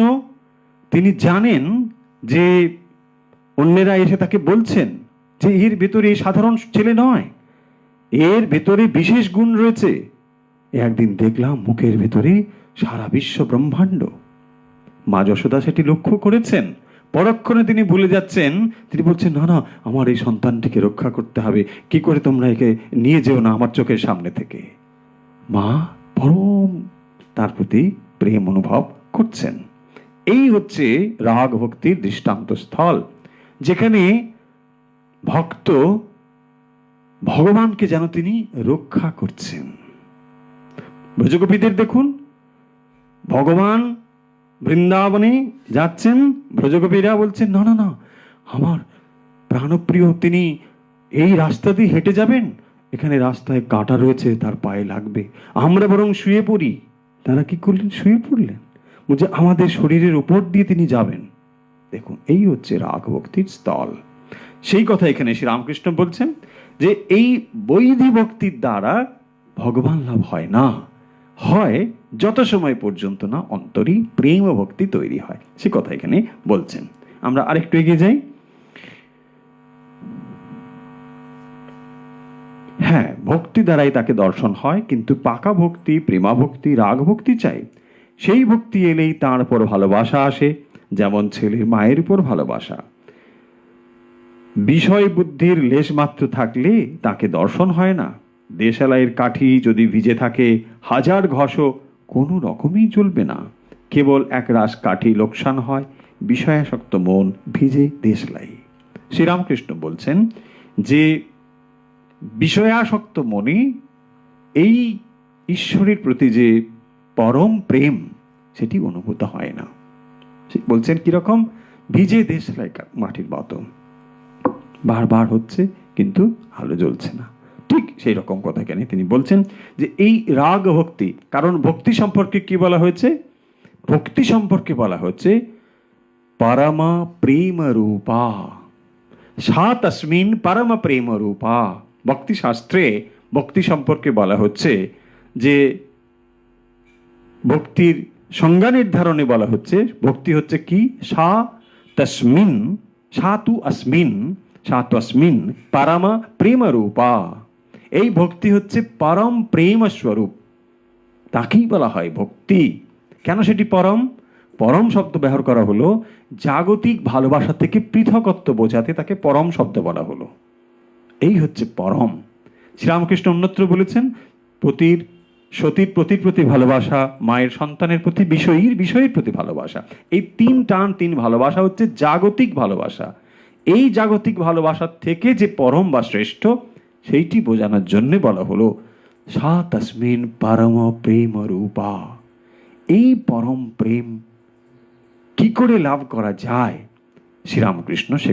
Speaker 1: তিনি জানেন যে অন্যেরা এসে তাকে বলছেন যে এর ভেতরে সাধারণ ছেলে নয়, এর ভেতরে বিশেষ গুণ রয়েছে। একদিন দেখলাম মুখের ভেতরে সারা বিশ্ব ব্রহ্মাণ্ড। মা যশোদা সেটি লক্ষ্য করেছেন। পরক্ষণে তিনি ভুলে যাচ্ছেন, তিনি বলছেন না না আমার এই সন্তানটিকে রক্ষা করতে হবে, কি করে তোমরা একে নিয়ে যেও না আমার চোখের সামনে থেকে। মা পরম তার প্রতি প্রেম অনুভব করছেন। এই হচ্ছে রাগ ভক্তির দৃষ্টান্ত স্থল, যেখানে ভক্ত ভগবানকে যেন তিনি রক্ষা করছেন। ব্রজগোপীদের দেখুন, ভগবান বৃন্দাবনে যাচ্ছেন, ব্রজগোপীরা বলছেন না না না আমার প্রাণপ্রিয় তিনি এই রাস্তা দিয়ে হেঁটে যাবেন, এখানে রাস্তায় কাঁটা রয়েছে, তার পায়ে লাগবে, আমরা বরং শুয়ে পড়ি। তারা কি করলেন? শুয়ে পড়লেন। বলছে আমাদের শরীরের উপর দিয়ে তিনি যাবেন। দেখুন এই হচ্ছে রাগ ভক্তির স্থল। সেই কথা এখানে শ্রী রামকৃষ্ণ বলছেন যে এই বৈধি ভক্তির দ্বারা ভগবান লাভ হয় না, হয় যত সময় পর্যন্ত না অন্তরী প্রেম ও ভক্তি তৈরি হয়, সে কথা এখানে বলছেন। আমরা আরেকটু এগিয়ে যাই। হ্যাঁ, ভক্তি দ্বারাই তাকে দর্শন হয়, কিন্তু পাকা ভক্তি, প্রেমা ভক্তি, রাগ ভক্তি চাই। সেই ভক্তি এলেই তার উপর ভালোবাসা আসে, যেমন ছেলের মায়ের উপর ভালোবাসা। বিষয় বুদ্ধির লেশ মাত্র থাকলে তাকে দর্শন হয় না। দেশালাইয়ের কাঠি যদি ভিজে থাকে, হাজার ঘষো কোনো রকমই চলবে না। কেবল এক রাশ কাঠি লোকসান হয়, বিষয়াসক্ত মন ভিজে দেশলাই। শ্রীরামকৃষ্ণ বলছেন যে বিষয়াসক্ত মনে এই ঈশ্বরের প্রতি যে পরম প্রেম সেটি অনুভূত হয় না। বলছেন কিরকম? ভিজে দেশলাই মাটির মতো, বারবার হচ্ছে কিন্তু আলো জ্বলছে না। ঠিক সেই রকম কথা কেন তিনি বলছেন যে এই রাগ ভক্তি, কারণ ভক্তি সম্পর্কে কি বলা হয়েছে? ভক্তি সম্পর্কে বলা হচ্ছে পরমা প্রেম রূপা, সা তস্মিন পরম প্রেম রূপা। ভক্তি শাস্ত্রে ভক্তি সম্পর্কে বলা হচ্ছে যে ভক্তির সংজ্ঞা নির্ধারণে বলা হচ্ছে ভক্তি হচ্ছে কি? সা তস্মিন, সা তু আসমিন, সা তু আসমিন পরমা প্রেম রূপা। এই ভক্তি হচ্ছে পরম প্রেম স্বরূপ, তাকেই বলা হয় ভক্তি। কেন সেটি পরম? পরম শব্দ ব্যবহার করা হলো জাগতিক ভালোবাসা থেকে পৃথকত্ব বোঝাতে, তাকে পরম শব্দ বলা হলো। এই হচ্ছে পরম। শ্রীরামকৃষ্ণ অন্যত্র বলেছেন সতীর প্রতি ভালোবাসা, মায়ের সন্তানের প্রতি, বিষয়ের প্রতি ভালোবাসা। এই তিন ভালোবাসা হচ্ছে জাগতিক ভালোবাসা। এই জাগতিক ভালোবাসার থেকে যে পরম বা শ্রেষ্ঠ, সেইটি বোঝানোর জন্য বলা হলো সা তস্মিন পরম প্রেম রূপা। এই পরম প্রেম কি করে লাভ করা যায়, শ্রীরামকৃষ্ণ সে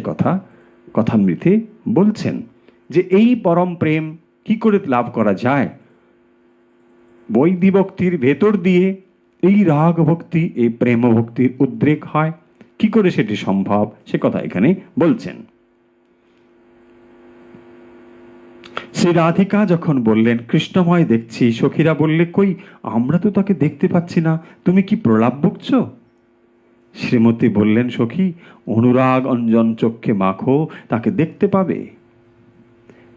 Speaker 1: কথামৃতে বলছেন যে এই পরম প্রেম কি করে লাভ করা যায়। বৈদিক ভক্তির ভেতর দিয়ে এই রাগ ভক্তি, এই প্রেম ভক্তির উদ্রেক হয়। কি করে সেটি সম্ভব, সে কথা এখানে বলছেন। শ্রী রাধিকা যখন বললেন কৃষ্ণময় দেখছি, সখীরা বললে কই আমরা তো তাকে দেখতে পাচ্ছি না, তুমি কি প্রলাপ বকছ? শ্রীমতী বললেন সখী, অনুরাগ অঞ্জন চক্ষে মাখো, তাকে দেখতে পাবে।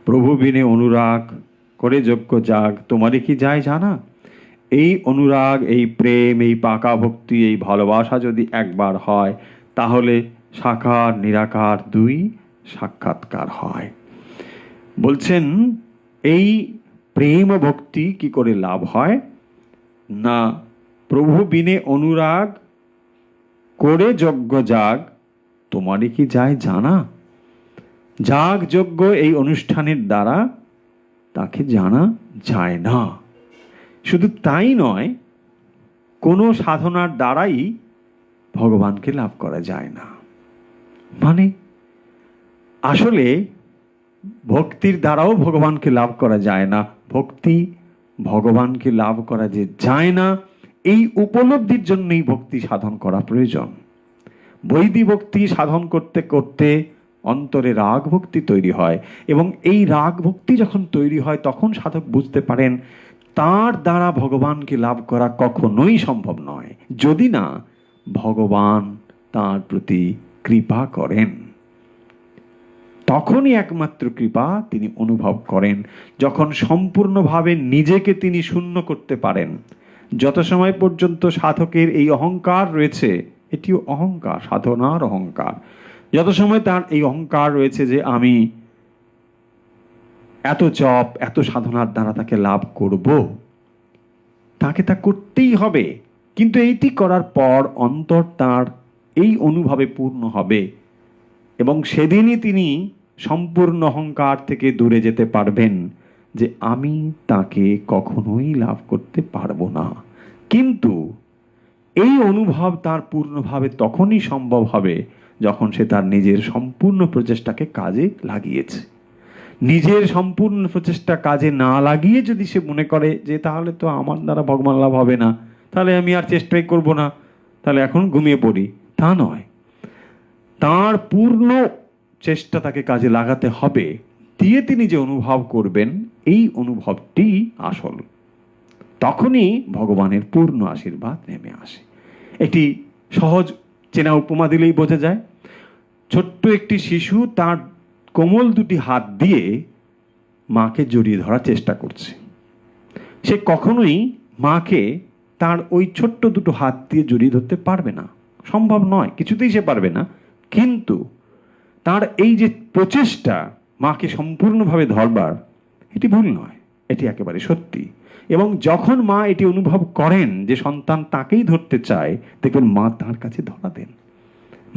Speaker 1: প্রভু বিনে অনুরাগ করে যজ্ঞ যাগ, তোমারই কি যায় জানা? এই অনুরাগ, এই প্রেম, এই পাকা ভক্তি, এই ভালোবাসা যদি একবার হয়, তাহলে সাকার নিরাকার দুই সাক্ষাৎকার হয়। বলছেন এই প্রেম ভক্তি কি করে লাভ হয় না, প্রভু বিনে অনুরাগ করে যজ্ঞ যাগ, তোমারই কি যায় জানা? যাগ যজ্ঞ এই অনুষ্ঠানের দ্বারা তাকে জানা যায় না। শুধু তাই নয়, কোনো সাধনার দ্বারাই ভগবানকে লাভ করা যায় না। মানে আসলে ভক্তির দ্বারাও ভগবানকে লাভ করা যায় না। ভগবানকে লাভ করা যে যায় না, এই উপলব্ধির জন্যই ভক্তি সাধন করা প্রয়োজন। বৈদিক ভক্তি সাধন করতে করতে অন্তরে রাগ ভক্তি তৈরি হয়, এবং এই রাগ ভক্তি যখন তৈরি হয় তখন সাধক বুঝতে পারেন তার দ্বারা ভগবানকে লাভ করা কখনোই সম্ভব নয়, যদি না ভগবান তার প্রতি কৃপা করেন। তখনই একমাত্র কৃপা তিনি অনুভব করেন, যখন সম্পূর্ণভাবে নিজেকে তিনি শূন্য করতে পারেন। যত সময় পর্যন্ত সাধকের এই অহংকার রয়েছে, এটিও অহংকার, সাধনার অহংকার, যত সময় তার এই অহংকার রয়েছে যে আমি এত জপ এত সাধনার দ্বারা তাকে লাভ করব, তাকে তা করতেই হবে। কিন্তু এইটি করার পর অন্তর তার এই অনুভবে পূর্ণ হবে, এবং সেদিনই তিনি সম্পূর্ণ অহংকার থেকে দূরে যেতে পারবেন যে আমি তাকে কখনোই লাভ করতে পারবো না। কিন্তু এই অনুভব তার পূর্ণভাবে তখনই সম্ভব হবে যখন সে তার নিজের সম্পূর্ণ প্রচেষ্টাকে কাজে লাগিয়েছে। নিজের সম্পূর্ণ প্রচেষ্টা কাজে না লাগিয়ে যদি সে মনে করে যে তাহলে তো আমার দ্বারা ভগবান লাভ হবে না, তাহলে আমি আর চেষ্টাই করব না, তাহলে এখন ঘুমিয়ে পড়ি, তা নয়। তার পূর্ণ চেষ্টা তাকে কাজে লাগাতে হবে, দিয়ে তিনি যে অনুভব করবেন এই অনুভবটি আসল। তখনই ভগবানের পূর্ণ আশীর্বাদ নেমে আসে। একটি সহজ চেনা উপমা দিলেই বোঝা যায়। ছোট্ট একটি শিশু তার কোমল দুটি হাত দিয়ে মাকে জড়িয়ে ধরার চেষ্টা করছে। সে কখনোই মাকে তার ওই ছোট্ট দুটো হাত দিয়ে জড়িয়ে ধরতে পারবে না, সম্ভব নয়, কিছুতেই সে পারবে না। কিন্তু তার এই যে প্রচেষ্টা মাকে সম্পূর্ণভাবে ধরবার, এটি ভুল নয়, এটি একেবারে সত্যি। এবং যখন মা এটি অনুভব করেন যে সন্তান তাকেই ধরতে চায়, দেখবেন মা তার কাছে ধরা দেন,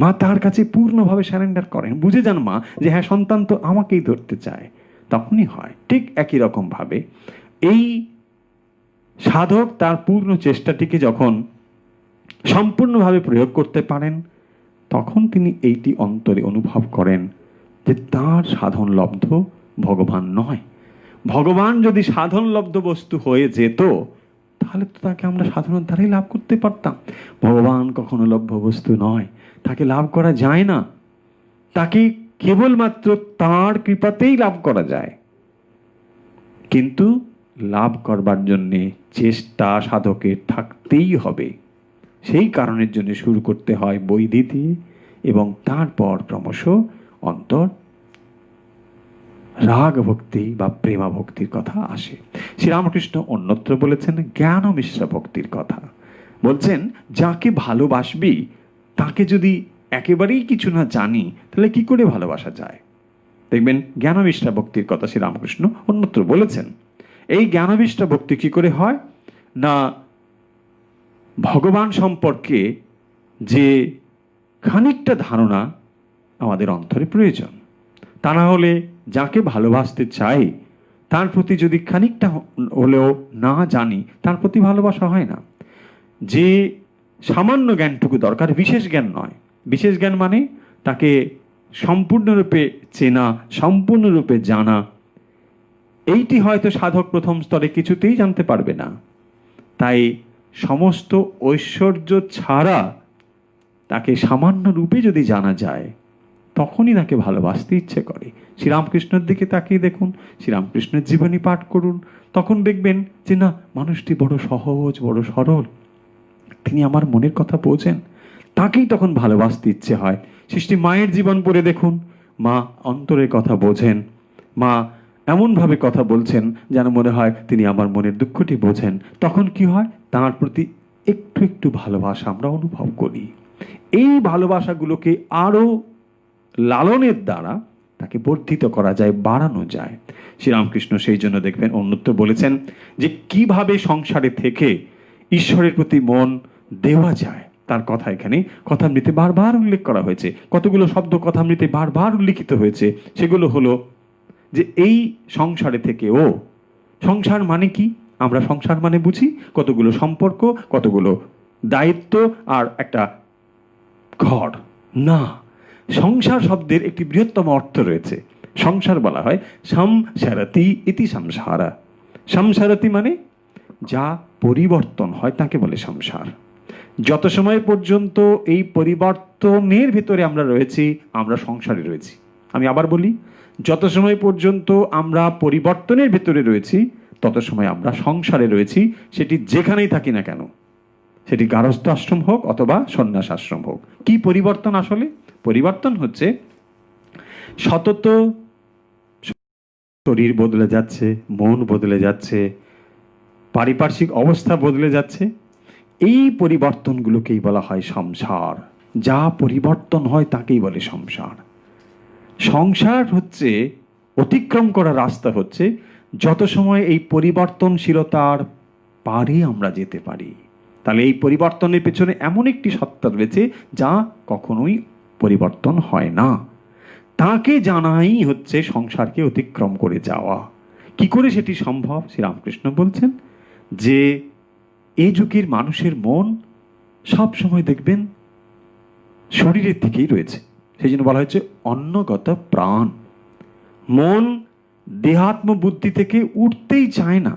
Speaker 1: মা তার কাছে পূর্ণভাবে স্যারেন্ডার করেন, বুঝে যান মা যে হ্যাঁ সন্তান তো আমাকেই ধরতে চায়, তখনই হয়। ঠিক একই রকম ভাবে এই সাধক তার পূর্ণ চেষ্টাটিকে যখন সম্পূর্ণভাবে প্রয়োগ করতে পারেন, তখন তিনি এইটি অন্তরে অনুভব করেন যে তার সাধন লব্ধ ভগবান নয়। ভগবান যদি সাধন লব্ধ বস্তু হয়ে যেত, তাহলে তো তাকে আমরা সাধনার দ্বারাই লাভ করতে পারতাম। ভগবান কখনো লভ্য বস্তু নয়, তাকে লাভ করা যায় না, তাকে কেবলমাত্র তাঁর কৃপাতেই লাভ করা যায়। কিন্তু লাভ করবার জন্যে চেষ্টা সাধকের থাকতেই হবে। সেই কারণের জন্য শুরু করতে হয় বৈদিক দিয়ে, এবং তারপর ক্রমশ অন্তর রাগ ভক্তি বা প্রেমা ভক্তির কথা আসে। শ্রীরামকৃষ্ণ অন্যত্র বলেছেন জ্ঞান মিশ্র ভক্তির কথা।
Speaker 2: বলছেন যাকে ভালোবাসবি তাকে যদি একেবারেই কিছু না জানি তাহলে কি করে ভালোবাসা যায়। দেখবেন জ্ঞানবিষ্ঠা ভক্তির কথা শ্রীরামকৃষ্ণ অন্যত্র বলেছেন। এই জ্ঞানবিষ্ঠা ভক্তি কি করে হয় না, ভগবান সম্পর্কে যে খানিকটা ধারণা আমাদের অন্তরে প্রয়োজন। তা না হলে যাকে ভালোবাসতে চাই তার প্রতি যদি খানিকটা হলেও না জানি তার প্রতি ভালোবাসা হয় না। যে সামান্য জ্ঞানটুকু দরকার, বিশেষ জ্ঞান নয়, বিশেষ জ্ঞান মানে তাকে সম্পূর্ণরূপে চেনা, সম্পূর্ণরূপে জানা, এইটি হয়তো সাধক প্রথম স্তরে কিছুতেই জানতে পারবে না। তাই সমস্ত ঐশ্বর্য ছাড়া তাকে সামান্য রূপে যদি জানা যায় তখনই তাকে ভালোবাসতে ইচ্ছে করে। শ্রীরামকৃষ্ণের দিকে তাকিয়ে দেখুন, শ্রীরামকৃষ্ণের জীবনী পাঠ করুন, তখন দেখবেন যে না, মানুষটি বড় সহজ, বড় সরল, তিনি আমার মনের কথা বোঝেন, তাকেই তখন ভালোবাসতে ইচ্ছে হয়। সৃষ্টি মায়ের জীবন পড়ে দেখুন, মা অন্তরের কথা বোঝেন, মা এমনভাবে কথা বলছেন যেন মনে হয় তিনি আমার মনের দুঃখটি বোঝেন। তখন কি হয়, তাঁর প্রতি একটু একটু ভালোবাসা আমরা অনুভব করি। এই ভালোবাসাগুলোকে আরো লালনের দ্বারা তাকে বর্ধিত করা যায়, বাড়ানো যায়। শ্রীরামকৃষ্ণ সেই জন্য দেখবেন অন্যত্র বলেছেন যে কিভাবে সংসারে থেকে ঈশ্বরের প্রতি মন দেওয়া যায়, তার কথা এখানে কথামৃতে বারবার উল্লেখ করা হয়েছে। কতগুলো শব্দ কথামৃতে বারবার উল্লিখিত হয়েছে, সেগুলো হলো যে এই সংসারে থেকেও, সংসার মানে কি, আমরা সংসার মানে বুঝি কতগুলো সম্পর্ক, কতগুলো দায়িত্ব আর একটা ঘর। না, সংসার শব্দের একটি বৃহত্তম অর্থ রয়েছে। সংসার বলা হয় সংসারতি ইতি সংসারা। সংসারতি মানে যা পরিবর্তন হয় তাকে বলে সংসার। যত সময় পর্যন্ত এই পরিবর্তনের ভিতরে আমরা রয়েছি, আমরা সংসারে রয়েছি। আমি আবার বলি, যত সময় পর্যন্ত আমরা পরিবর্তনের ভিতরে রয়েছি তত সময় আমরা সংসারে রয়েছি, সেটি যেখানেই থাকি না কেন, সেটি গারস্থ আশ্রম হোক অথবা সন্ন্যাস আশ্রম হোক। কি পরিবর্তন? আসলে পরিবর্তন হচ্ছে সতত শরীর বদলে যাচ্ছে, মন বদলে যাচ্ছে, পারিপার্শ্বিক অবস্থা বদলে যাচ্ছে। এই পরিবর্তনগুলোকেই বলা হয় সংসার। যা পরিবর্তন হয় তাকেই বলে সংসার। সংসার হচ্ছে অতিক্রম করার রাস্তা, হচ্ছে যত সময় এই পরিবর্তনশীলতার পারে আমরা যেতে পারি। তাহলে এই পরিবর্তনের পেছনে এমন একটি সত্তা রয়েছে যা কখনোই পরিবর্তন হয় না, তাকে জানাই হচ্ছে সংসারকে অতিক্রম করে যাওয়া। কি করে সেটি সম্ভব? শ্রীরামকৃষ্ণ বলছেন যে এই যুগের মানুষের মন সব সময় দেখবেন শরীরের দিকেই রয়েছে। সেই জন্য বলা হয়েছে অন্নগত প্রাণ। মন দেহাত্ম বুদ্ধি থেকে উঠতেই চায় না।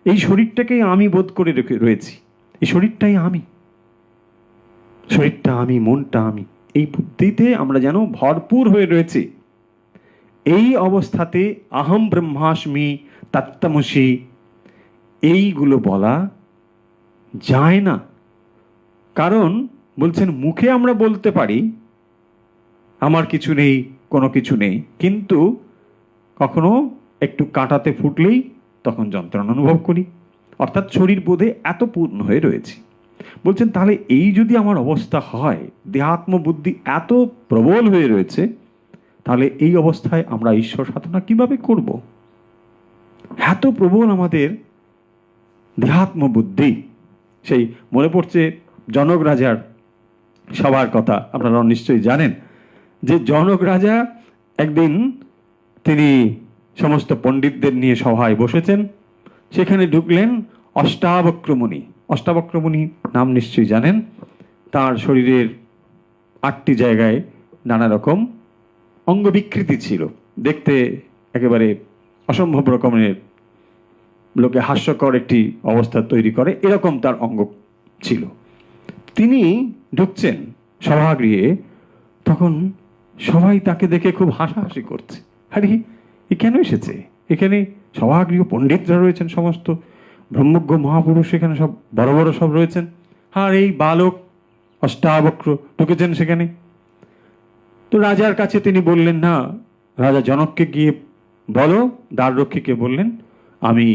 Speaker 2: এই শরীরটাকেই আমি বোধ করে রয়েছি, এই শরীরটাই আমি, শরীরটা আমি, মনটা আমি, এই বুদ্ধিতে আমরা যেন ভরপুর হয়ে রয়েছি। এই অবস্থাতে আহম ব্রহ্মাস্মি তত্ত্বমসি এইগুলো বলা যায় না। কারণ বলছেন মুখে আমরা বলতে পারি আমার কিছু নেই, কোনো কিছু নেই, কিন্তু কখনো একটু কাঁটাতে ফুটলেই তখন যন্ত্রণা অনুভব করি। অর্থাৎ শরীর বোধে এত পূর্ণ হয়ে রয়েছি। বলছেন তাহলে এই যদি আমার অবস্থা হয়, দেহাত্ম বুদ্ধি এত প্রবল হয়ে রয়েছে, তাহলে এই অবস্থায় আমরা ঈশ্বর সাধনা কিভাবে করব? এত প্রবল আমাদের দেহাত্ম বুদ্ধি। সেই মনে পড়ছে জনক রাজার সবার কথা, আপনারা নিশ্চয়ই জানেন যে জনক রাজা একদিন তিনি সমস্ত পণ্ডিতদের নিয়ে সভায় বসেছেন। সেখানে ঢুকলেন অষ্টাবক্রমণি। অষ্টাবক্রমণি নাম নিশ্চয়ই জানেন। তার শরীরের 8টি জায়গায় নানা রকম অঙ্গ বিকৃতি ছিল, দেখতে একেবারে অসম্ভব রকমের, লোকে হাস্যকর একটি অবস্থা তৈরি করে এরকম তার অঙ্গ ছিল। তিনি ঢুকছেন সভাগৃহে, তখন সবাই তাকে দেখে খুব হাসাহাসি করছে। আরে এ কেন এসেছে? এখানে সভাগৃহ পণ্ডিতরা রয়েছেন, সমস্ত ব্রহ্মজ্ঞ মহাপুরুষ এখানে সব বড় বড় সব রয়েছেন, আর এই বালক অষ্টাবক্র ঢুকেছেন সেখানে। তো রাজার কাছে তিনি বললেন না, রাজা জনককে গিয়ে বলো, দ্বাররক্ষীকে বললেন আমি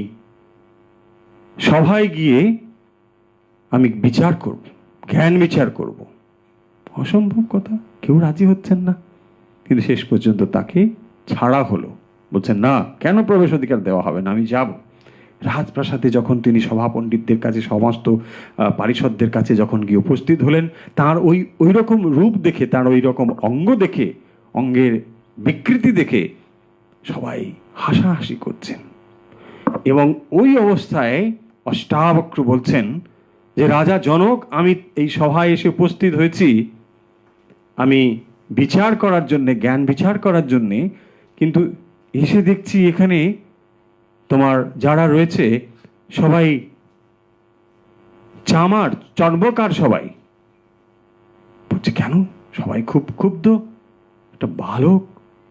Speaker 2: সভায় গিয়ে আমি বিচার করব, জ্ঞান বিচার করব। অসম্ভব কথা, কেউ রাজি হচ্ছেন না। কিন্তু শেষ পর্যন্ত তাকে ছাড়া হলো। বলছেন না, কেন প্রবেশ অধিকার দেওয়া হবে না, আমি যাব। রাজপ্রাসাদে যখন তিনি সভা পণ্ডিতদের কাছে, সমস্ত পারিষদদের কাছে যখন গিয়ে উপস্থিত হলেন, তার ওই রকম রূপ দেখে, তার ওই রকম অঙ্গ দেখে, অঙ্গের বিকৃতি দেখে সবাই হাসাহাসি করছেন। এবং ওই অবস্থায় অষ্টাবক্র বলছেন যে রাজা জনক, আমি এই সভায় এসে উপস্থিত হয়েছি আমি বিচার করার জন্যে, জ্ঞান বিচার করার জন্যে, কিন্তু এসে দেখছি এখানে তোমার যারা রয়েছে সবাই চামার, চর্মকার সবাই। বলছে কেন? সবাই খুব ক্ষুব্ধ। একটা বালক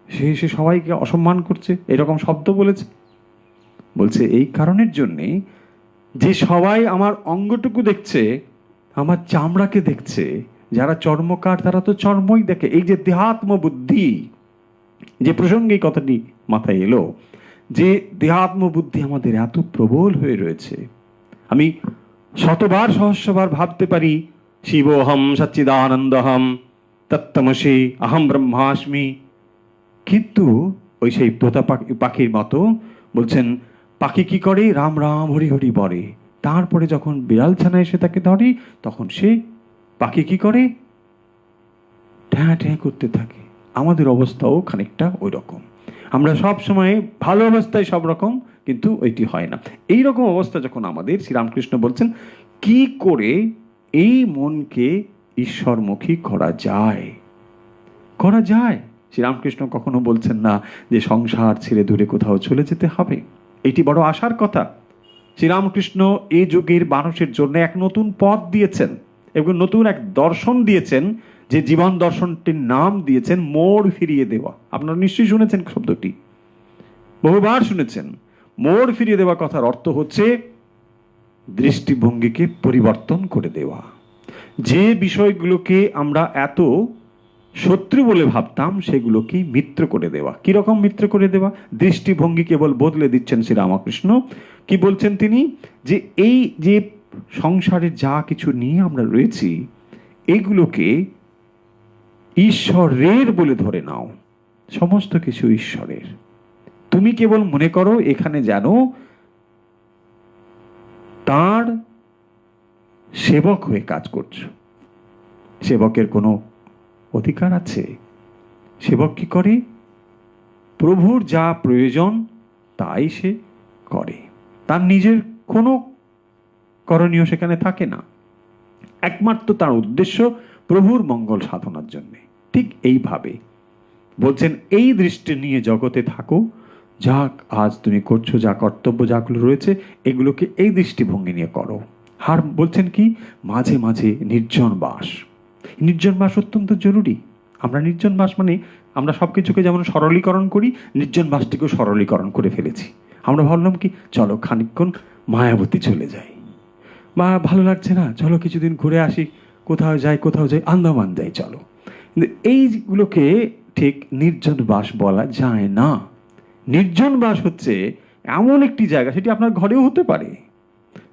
Speaker 2: সে এসে সবাইকে অসম্মান করছে, এরকম শব্দ বলেছে। বলছে এই কারণের জন্যে যে সবাই আমার অঙ্গটুকু দেখছে, আমার চামড়াকে দেখছে। যারা চর্মকার তারা তো চর্মই দেখে। এই যে দেহাত্ম বুদ্ধি, যে প্রসঙ্গে এই কথাটি মাথায় এলো, যে দেহাত্ম বুদ্ধি আমাদের এত প্রবল হয়ে রয়েছে। আমি শতবার সহস্রবার ভাবতে পারি শিবোহম সচ্চিদানন্দহম তত্ত্বমসি আহম ব্রহ্মাস্মি, কিন্তু ওই সেই তোতা পাখির মতো বলছেন, পাখি কি করে? রাম রাম হরি হরি বলে। তারপরে যখন বিড়াল ছানা এসে তাকে ধরে, তখন সে পাখি কি করে? ঠ্যাঁ ঠ্যাঁ করতে থাকে। আমাদের অবস্থাও খানিকটা ওই রকম। আমরা সব সময় ভালো অবস্থায় সব রকম, কিন্তু ওইটি হয় না। এই রকম অবস্থা যখন আমাদের, শ্রীরামকৃষ্ণ বলছেন কি করে এই মনকে ঈশ্বরমুখী করা যায়। করা যায়। শ্রীরামকৃষ্ণ কখনো বলছেন না যে সংসার ছেড়ে দূরে কোথাও চলে যেতে হবে। এটি বড় আশার কথা। শ্রীরামকৃষ্ণ এই যুগের মানুষের জন্য এক নতুন পথ দিয়েছেন এবং নতুন এক দর্শন দিয়েছেন, যে জীবন দর্শনটির নাম দিয়েছেন মোড় ফিরিয়ে দেওয়া। আপনারা নিশ্চয়ই শুনেছেন শব্দটি, বহুবার শুনেছেন। মোড় ফিরিয়ে দেওয়া কথার অর্থ হচ্ছে দৃষ্টিভঙ্গিকে পরিবর্তন করে দেওয়া। যে বিষয়গুলোকে আমরা এত শত্রু বলে ভাবতাম সেগুলোকে মিত্র করে দেওয়া। কিরকম মিত্র করে দেওয়া? দৃষ্টিভঙ্গি কেবল বদলে দিচ্ছেন শ্রীরামকৃষ্ণ। কি বলছেন তিনি? যে এই যে সংসারের যা কিছু নিয়ে আমরা রয়েছি, এগুলোকে ঈশ্বরের বলে ধরে নাও। সমস্ত কিছু ঈশ্বরের। তুমি কেবল মনে করো এখানে যেন তার সেবক হয়ে কাজ করছো। সেবকের কোনো অধিকার আছে? সেবক কি করে? প্রভুর যা প্রয়োজন তাই সে করে। তার নিজের কোনো করণীয় সেখানে থাকে না। একমাত্র তার উদ্দেশ্য প্রভুর মঙ্গল সাধনার জন্য। ঠিক এইভাবে বলছেন, এই দৃষ্টি নিয়ে জগতে থাকো। যা আজ তুমি করছো, যা কর্তব্য যাগুলো রয়েছে, এগুলোকে এই দৃষ্টিভঙ্গি নিয়ে করো। আর বলছেন কি? মাঝে মাঝে নির্জন বাস। নির্জন বাস অত্যন্ত জরুরি। আমরা নির্জন বাস মানে আমরা সব কিছুকে যেমন সরলীকরণ করি, নির্জন বাসটিকেও সরলীকরণ করে ফেলেছি। আমরা ভাবলাম কি, চলো খানিকক্ষণ মায়াবতী চলে যাই, বা ভালো লাগছে না, চলো কিছুদিন ঘুরে আসি, কোথাও যাই, আন্দামান যাই, চলো। কিন্তু এইগুলোকে ঠিক নির্জন বাস বলা যায় না। নির্জন বাস হচ্ছে এমন একটি জায়গা, সেটি আপনার ঘরেও হতে পারে।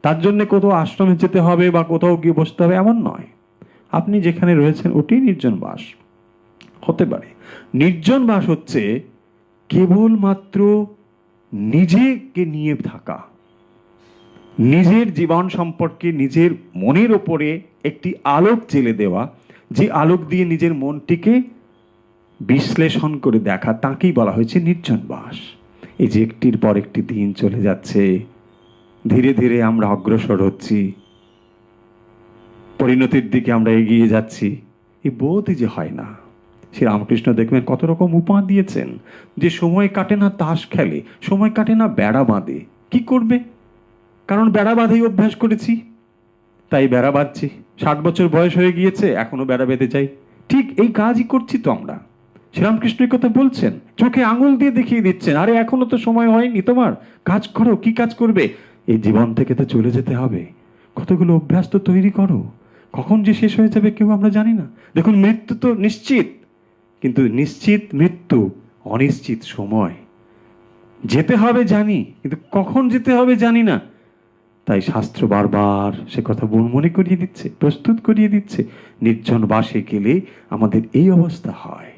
Speaker 2: তার জন্য কোথাও আশ্রমে যেতে হবে বা কোথাও গিয়ে বসতে হবে এমন নয়। আপনি যেখানে রয়েছেন ওটি নির্জন বাস হতে পারে। নির্জন বাস হচ্ছে কেবলমাত্র নিজেকে নিয়ে থাকা, নিজের জীবন সম্পর্কে নিজের মনের ওপরে একটি আলোক জেলে দেওয়া, যে আলোক দিয়ে নিজের মনটিকে বিশ্লেষণ করে দেখা, তাকেই বলা হয়েছে নির্জন বাস। এই যে একটির পর একটি দিন চলে যাচ্ছে, ধীরে ধীরে আমরা অগ্রসর হচ্ছি, পরিণতির দিকে আমরা এগিয়ে যাচ্ছি, এই বোধই যে হয় না। শ্রীরামকৃষ্ণ দেখবেন কত রকম উপায় দিয়েছেন। যে সময় কাটে না তাস খেলে, সময় কাটে না বেড়া বাঁধে। কি করবে? কারণ বেড়া বাঁধেই অভ্যাস করেছি, তাই বেড়া বাঁধছি। 60 বছর বয়স হয়ে গিয়েছে, এখনো বেড়া বেঁধে যাই। ঠিক এই কাজই করছি তো আমরা। শ্রীরামকৃষ্ণ কথা বলছেন, চোখে আঙুল দিয়ে দেখিয়ে দিচ্ছেন, আরে এখনো তো সময় হয়নি তোমার, কাজ করো। কি কাজ করবে? এই জীবন থেকে তো চলে যেতে হবে, কতগুলো অভ্যাস তো তৈরি করো। কখন যে শেষ হয়ে যাবে কেউ আমরা জানি না। দেখুন, মৃত্যু তো নিশ্চিত, কিন্তু নিশ্চিত মৃত্যু, অনিশ্চিত সময়। যেতে হবে জানি, কিন্তু কখন যেতে হবে জানি না। তাই শাস্ত্র বারবার সে কথা মনে করিয়ে দিচ্ছে, প্রস্তুত করিয়ে দিচ্ছে। নির্জন বাসে গেলে আমাদের এই অবস্থা হয়।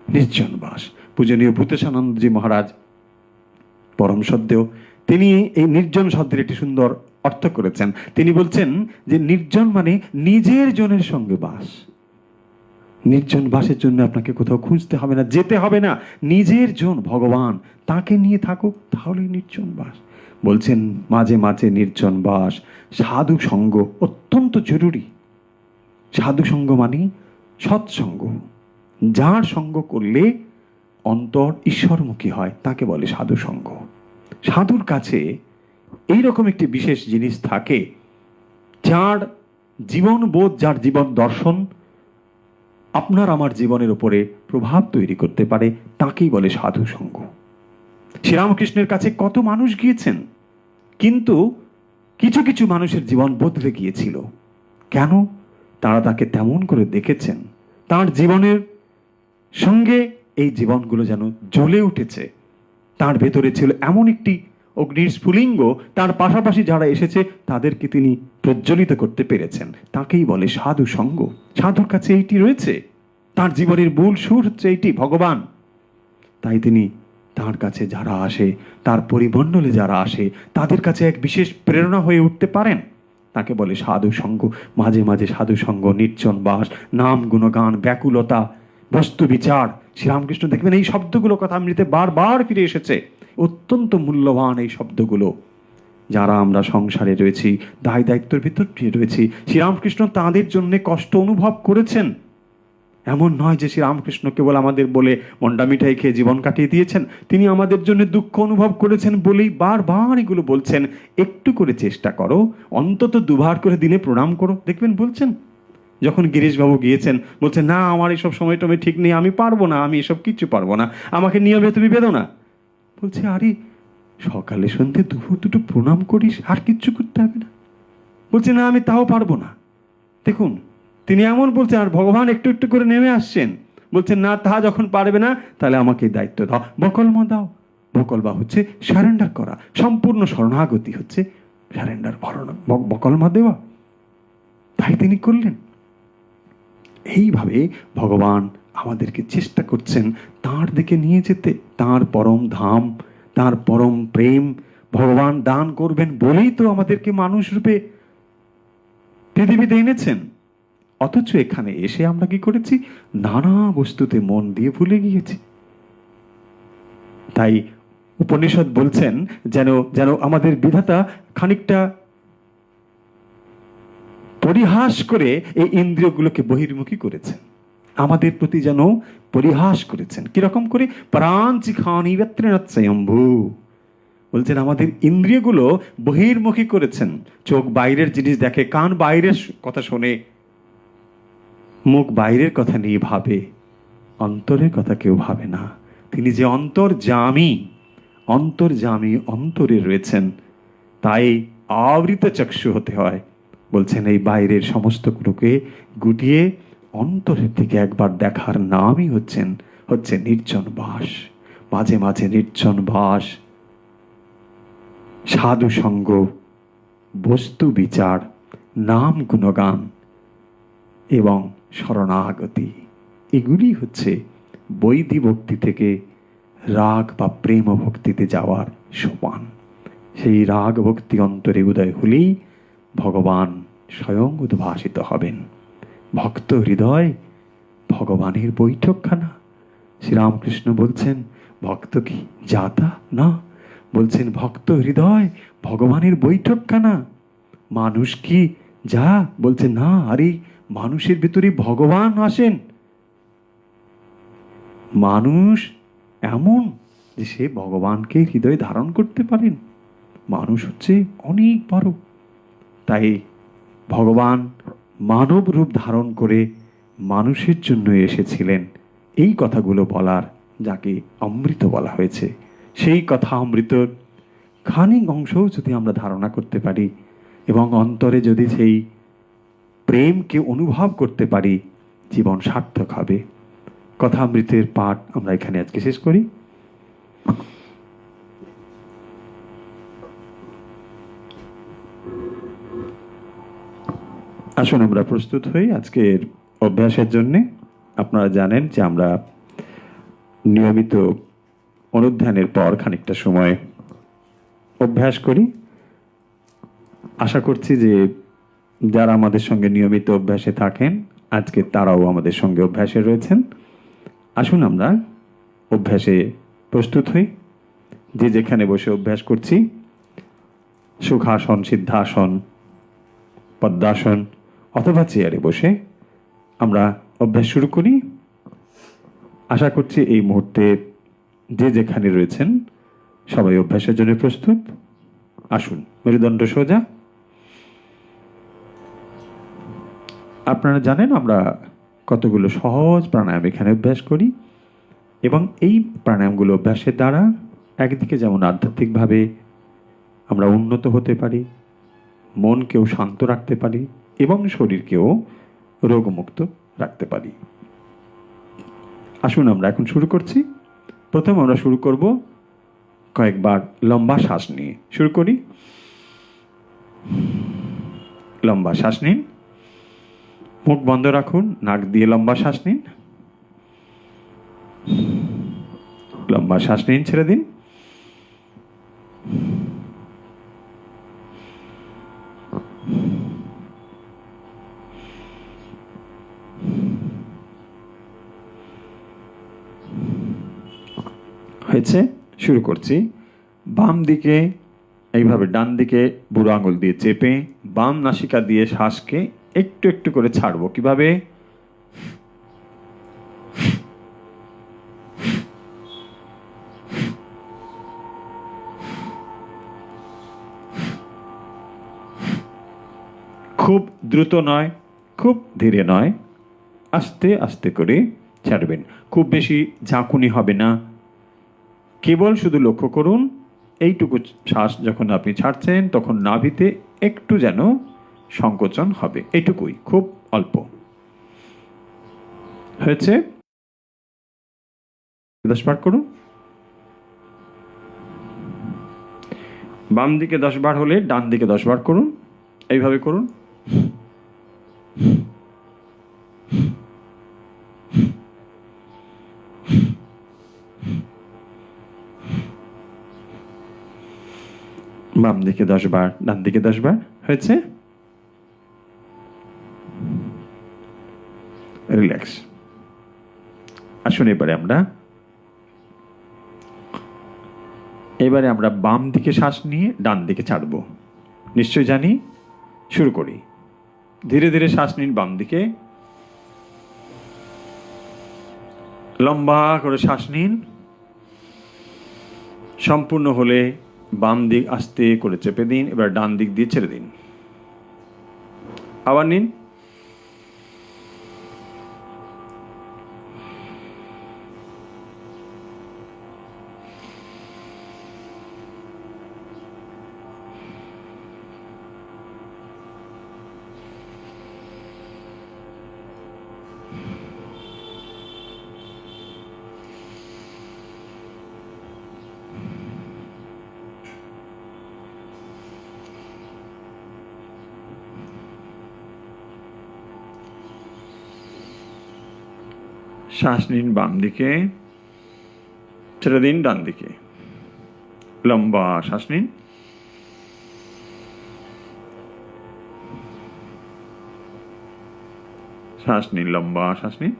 Speaker 2: নির্জন বাস। পূজনীয় ভূতেশানন্দজি মহারাজ পরম সদ্যেও তিনি এই নির্জন শব্দের একটি সুন্দর অর্থ করেছেন। তিনি বলছেন যে নির্জন মানে নিজের জনের সঙ্গে বাস। নির্জন বাসের জন্য আপনাকে কোথাও খুঁজতে হবে না, যেতে হবে না। নিজের জন ভগবান, তাকে নিয়ে থাকো, তাহলে নির্জন বাস। বলছেন মাঝে মাঝে নির্জন বাস, সাধু সঙ্গ অত্যন্ত জরুরি। সাধু সঙ্গ মানে সৎসঙ্গ। যার সঙ্গ করলে অন্তর ঈশ্বরমুখী হয় তাকে বলে সাধু সঙ্গ। সাধুর কাছে এইরকম একটি বিশেষ জিনিস থাকে, যার জীবন বোধ, যার জীবন দর্শন আপনার আমার জীবনের উপরে প্রভাব তৈরি করতে পারে, তাকেই বলে সাধু সঙ্গ। শ্রীরামকৃষ্ণের কাছে কত মানুষ গিয়েছেন, কিন্তু কিছু কিছু মানুষের জীবন বদলে গিয়েছিল। কেন? তারা তাকে তেমন করে দেখেছেন, তার জীবনের সঙ্গে এই জীবনগুলো যেন জ্বলে উঠেছে। তার ভেতরে ছিল এমন একটি অগ্নির স্ফুলিঙ্গ, তার পাশাপাশি যারা এসেছে তাদেরকে তিনি প্রজ্বলিত করতে পেরেছেন, তাকেই বলে সাধু সঙ্গ। সাধুর কাছে এইটি রয়েছে, তার জীবনের মূল সুর হচ্ছে এইটি, ভগবান। তাই তিনি তার কাছে যারা আসে, তার পরিমণ্ডলে যারা আসে, তাদের কাছে এক বিশেষ প্রেরণা হয়ে উঠতে পারেন, তাকে বলে সাধু সঙ্গ। মাঝে মাঝে সাধু সঙ্গ, নির্জন বাস, নাম গুণগান, ব্যাকুলতা, বস্তু বিচার। শ্রীরামকৃষ্ণ দেখবেন এই শব্দগুলো কথামৃতে বারবার ফিরে এসেছে। অত্যন্ত মূল্যবান এই শব্দগুলো। যারা আমরা সংসারে রয়েছি, দায় দায়িত্বের ভিতর রয়েছি, শ্রীরামকৃষ্ণ তাদের জন্য কষ্ট অনুভব করেছেন। এমন নয় যে শ্রীরামকৃষ্ণ কেবল আমাদের বলে মন্ডা মিঠাই খেয়ে জীবন কাটিয়ে দিয়েছেন। তিনি আমাদের জন্য দুঃখ অনুভব করেছেন বলেই বারবার এগুলো বলছেন, একটু করে চেষ্টা করো, অন্তত দুবার করে দিনে প্রণাম করো, দেখবেন বলছেন। যখন গিরিশবাবু গিয়েছেন, বলছেন না আমার এসব সময় টমে ঠিক নেই, আমি পারবো না, আমি এসব কিচ্ছু পারবো না, আমাকে নিয়মে তুমি বেদো না। বলছে আরে সকালে সন্ধ্যে দুপুর দুটো প্রণাম করিস, আর কিচ্ছু করতে হবে না। বলছে না আমি তাও পারবো না। দেখুন তিনি এমন বলছেন, আর ভগবান একটু একটু করে নেমে আসছেন, বলছেন না তা যখন পারবে না তাহলে আমাকে দায়িত্ব দাও, বকলমা দাও। বকলমা হচ্ছে সারেন্ডার করা, সম্পূর্ণ শরণাগতি হচ্ছে সারেন্ডার, বকলমা দেওয়া। তাই তিনি করলেন। এইভাবে ভগবান আমাদেরকে চেষ্টা করছেন তার দিকে নিয়ে যেতে, তার পরম ধাম, তার পরম প্রেম। ভগবান দান করবেন বলেই তো আমাদেরকে মানুষ রূপে পৃথিবীতে এনেছেন। অথচ এখানে এসে আমরা কি করেছি? নানা বস্তুতে মন দিয়ে ভুলে গিয়েছি। তাই উপনিষদ বলছেন যেন যেন আমাদের বিধাতা খানিকটা পরিহাস করে এই ইন্দ্রিয়গুলোকে বহির্মুখী করেছেন, আমাদের প্রতি যেন পরিহাস করেছেন। কিরকম করে? প্রাঞ্চি খানি স্বয়ম্ভু বলছেন আমাদের ইন্দ্রিয়গুলো বহির্মুখী করেছেন। চোখ বাইরের জিনিস দেখে, কান বাইরের কথা শোনে, মুখ বাইরের কথা নিয়ে ভাবে, অন্তরের কথা কেউ ভাবে না। তিনি যে অন্তর্যামী, অন্তর্যামী অন্তরে রয়েছেন, তাই আবৃত চক্ষু হতে হয়। বলছেন এই বাইরের সমস্তগুলোকে গুটিয়ে অন্তরের দিকে একবার দেখার নামই হচ্ছে নির্জন বাস। মাঝে মাঝে নির্জন বাস, সাধু সঙ্গ, বস্তু বিচার, নাম গুণগান এবং শরণাগতি, এগুলি হচ্ছে বৈদিক ভক্তি থেকে রাগ বা প্রেম ভক্তিতে যাওয়ার সোপান। সেই রাগ ভক্তি অন্তরে উদয় হলেই ভগবান স্বয়ং উদ্ভাসিত হবেন। ভক্ত হৃদয় ভগবানের বৈঠকখানা। শ্রীরামকৃষ্ণ বলছেন ভক্ত কি যাতা না, বলছেন ভক্ত হৃদয় ভগবানের বৈঠকখানা। মানুষ কি যা? বলছে না, আরে মানুষের ভিতরে ভগবান আসেন। মানুষ এমন যে সে ভগবানকে হৃদয়ে ধারণ করতে পারেন। মানুষ হচ্ছে অনেক বড়। তাই ভগবান মানব রূপ ধারণ করে মানুষের জন্য এসেছিলেন, এই কথাগুলো বলার, যাকে অমৃত বলা হয়েছে। সেই কথা অমৃতর খানিক অংশও যদি আমরা ধারণা করতে পারি এবং অন্তরে যদি সেই প্রেমকে অনুভব করতে পারি, জীবন সার্থক হবে। কথামৃতের পাঠ আমরা এখানে আজকে শেষ করি। আসুন আমরা প্রস্তুত হই আজকের অভ্যাসের জন্যে। আপনারা জানেন যে আমরা নিয়মিত অনুধ্যানের পর খানিকটা সময় অভ্যাস করি। আশা করছি যে যারা আমাদের সঙ্গে নিয়মিত অভ্যাসে থাকেন আজকে তারাও আমাদের সঙ্গে অভ্যাসে রয়েছেন। আসুন আমরা অভ্যাসে প্রস্তুত হই। যে যেখানে বসে অভ্যাস করছি, সুখাসন, সিদ্ধাসন, পদ্মাসন অথবা চেয়ারে বসে আমরা অভ্যাস শুরু করি। আশা করছি এই মুহূর্তে যে যেখানে রয়েছেন সবাই অভ্যাসের জন্য প্রস্তুত। আসুন, মেরুদণ্ড সোজা। আপনারা জানেন আমরা কতগুলো সহজ প্রাণায়াম এখানে অভ্যাস করি এবং এই প্রাণায়ামগুলো অভ্যাসের দ্বারা একদিকে যেমন আধ্যাত্মিকভাবে আমরা উন্নত হতে পারি, মনকেও শান্ত রাখতে পারি এবং শরীরকেও রোগমুক্ত রাখতে পারি। আসুন আমরা এখন শুরু করছি। প্রথম আমরা শুরু করব কয়েকবার লম্বা শ্বাস নিয়ে। শুরু করি। লম্বা শ্বাস নিন, মুখ বন্ধ রাখুন, নাক দিয়ে লম্বা শ্বাস নিন। লম্বা শ্বাস নিন, ছেড়ে দিন। হয়েছে? শুরু করছি। বাম দিকে এইভাবে ডান দিকে বুড়ো আঙুল দিয়ে চেপে বাম নাসিকা দিয়ে শ্বাসকে একটু একটু করে ছাড়বো। কিভাবে? খুব দ্রুত নয়, খুব ধীরে নয়, আস্তে আস্তে করে ছাড়বেন। খুব বেশি ঝাঁকুনি হবে না। কেবল শুধু লক্ষ্য করুন এইটুকু শ্বাস যখন আপনি ছাড়ছেন তখন নাভিতে একটু যেন সংকোচন হবে, এইটুকুই, খুব অল্প। হয়েছে? 10 বার করুন। বাম দিকে 10 বার হলে ডান দিকে 10 বার করুন। এইভাবে করুন। বাম দিকে 10 বার, ডান দিকে 10 বার। হয়েছে? রিল্যাক্স। আসুন এবারে আমরা বাম দিকে শ্বাস নিয়ে ডান দিকে ছাড়ব। নিশ্চয় জানি। শুরু করি। ধীরে ধীরে শ্বাস নিন বাম দিকে, লম্বা করে শ্বাস নিন। সম্পূর্ণ হলে বাম দিক আস্তে করে চেপে দিন। এবার ডান দিক দিয়ে ছেড়ে দিন। আবার নিন। শ্বাস নিন বাম দিকে, ছেড়ে দিন ডান দিকে। লম্বা শ্বাস নিন। শ্বাস নিন, লম্বা শ্বাস নিন।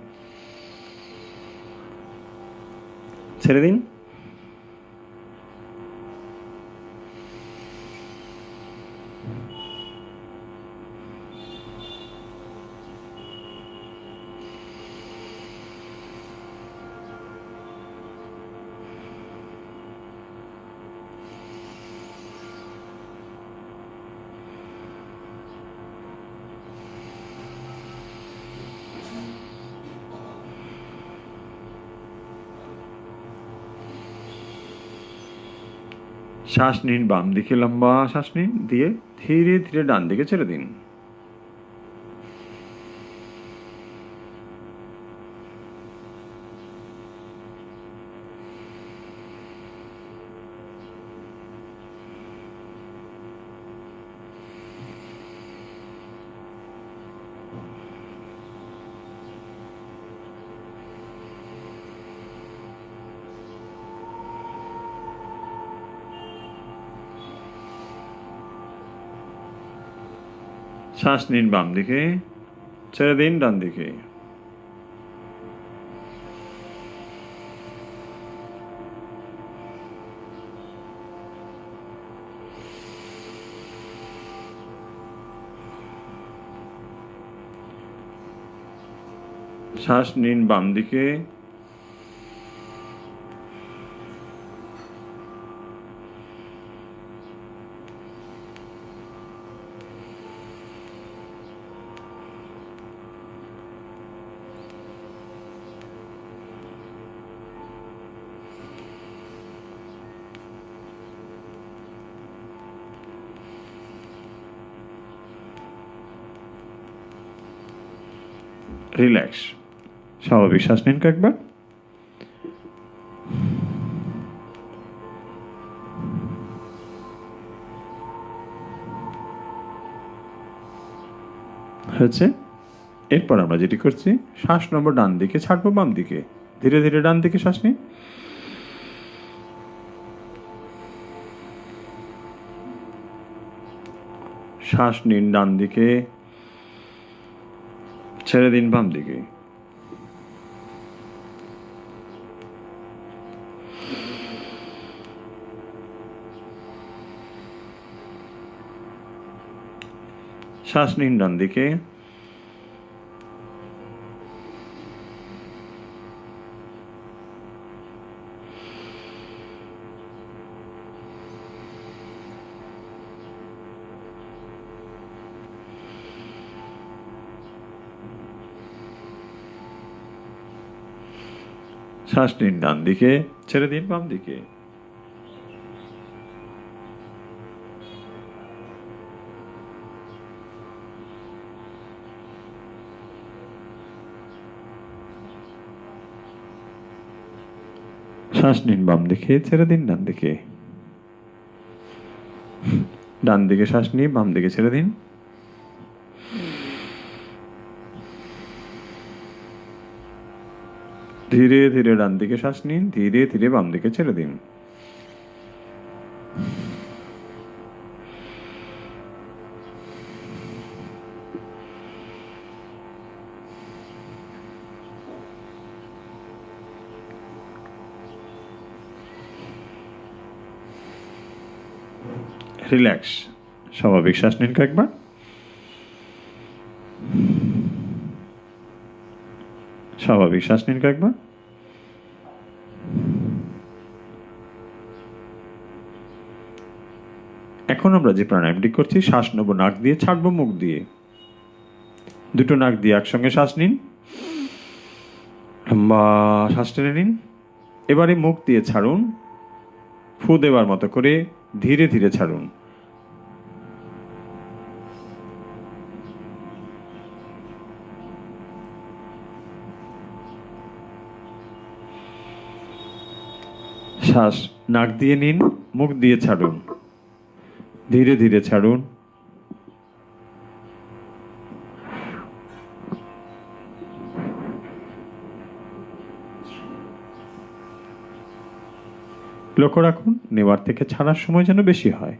Speaker 2: ছেড়ে দিন। শ্বাস নিন বাম দিকে, লম্বা শ্বাস নিন, দিয়ে ধীরে ধীরে ডান দিকে ছেড়ে দিন। শ্বাস নিন বাম দিকে, ছেড়ে দিন ডান দিকে। শ্বাস নিন বাম দিকে, রিল্যাক্স। স্বাভাবিক শ্বাস নিন কয়েকবার। হয়েছে। এরপর আমরা যেটি করছি, শ্বাস নম্বর ডান দিকে, ছাড়বো বাম দিকে। ধীরে ধীরে ডান দিকে শ্বাস নিন। শ্বাস নিন ডান দিকে, ছেড়ে দিন বাম দিকে। শ্বাস নিন ডান দিকে, শ্বাস নিন ডান দিকে, ছেড়ে দিন বাম দিকে। শ্বাস নিন বাম দিকে, ছেড়ে দিন ডান দিকে। ডান দিকে শ্বাস নিয়ে বাম দিকে ছেড়ে দিন। ধীরে ধীরে ডান দিকে শ্বাস নিন, ধীরে ধীরে বাম দিকে ছেড়ে দিন। রিল্যাক্স। স্বাভাবিক শ্বাস নিন কয়েকবার। স্বাভাবিক শ্বাস নিন কয়েকবার। এখন আমরা যে প্রাণায়ামটি করছি, শ্বাস নেব নাক দিয়ে, ছাড়বো মুখ দিয়ে। দুটো নাক দিয়ে একসঙ্গে শ্বাস নিন, লম্বা শ্বাস টেনে নিন। এবারে মুখ দিয়ে ছাড়ুন, ফু দেবার মতো করে ধীরে ধীরে ছাড়ুন। শ্বাস নাক দিয়ে নিন, মুখ দিয়ে ছাড়ুন, ধীরে ধীরে ছাড়ুন। লক্ষ্য রাখুন নেওয়ার থেকে ছাড়ার সময় যেন বেশি হয়।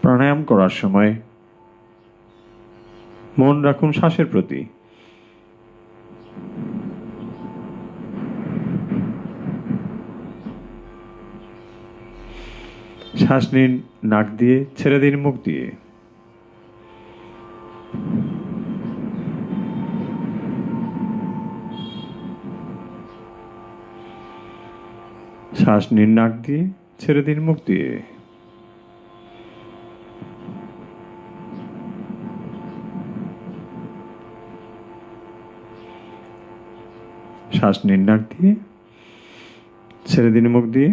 Speaker 2: প্রাণায়াম করার সময় মন রাখুন শ্বাসের প্রতি। শ্বাস নিন নাক দিয়ে, ছেড়ে দিন মুখ দিয়ে। শ্বাস নিন নাক দিয়ে, ছেড়ে দিন মুখ দিয়ে। শ্বাস নিন নাক দিয়ে, ছেড়ে দিন মুখ দিয়ে।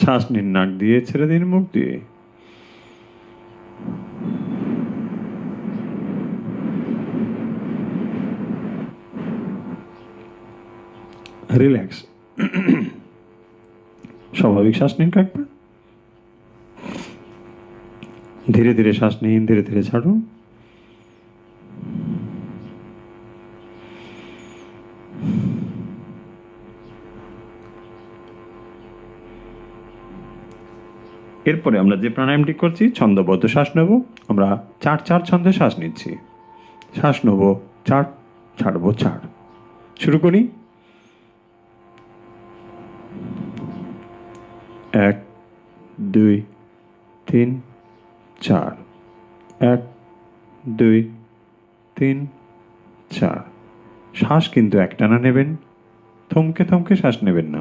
Speaker 2: শ্বাস নিন নাক দিয়ে, ছেড়ে দিন মুখ দিয়ে। রিল্যাক্স। স্বাভাবিক শ্বাস নিন কয়েকবার। ধীরে ধীরে শ্বাস নিন, ধীরে ধীরে ছাড়ুন। এরপরে আমরা যে প্রাণায়ামটি করছি, ছন্দবদ্ধ শ্বাস নেব। আমরা 4-4 ছন্দে শ্বাস নিচ্ছি। শ্বাস নেব 4, ছাড়বো 4। শুরু করি। 1, 2, 3, 4। 1, 2, 3, 4। শ্বাস কিন্তু একটানা নেবেন, থমকে থমকে শ্বাস নেবেন না।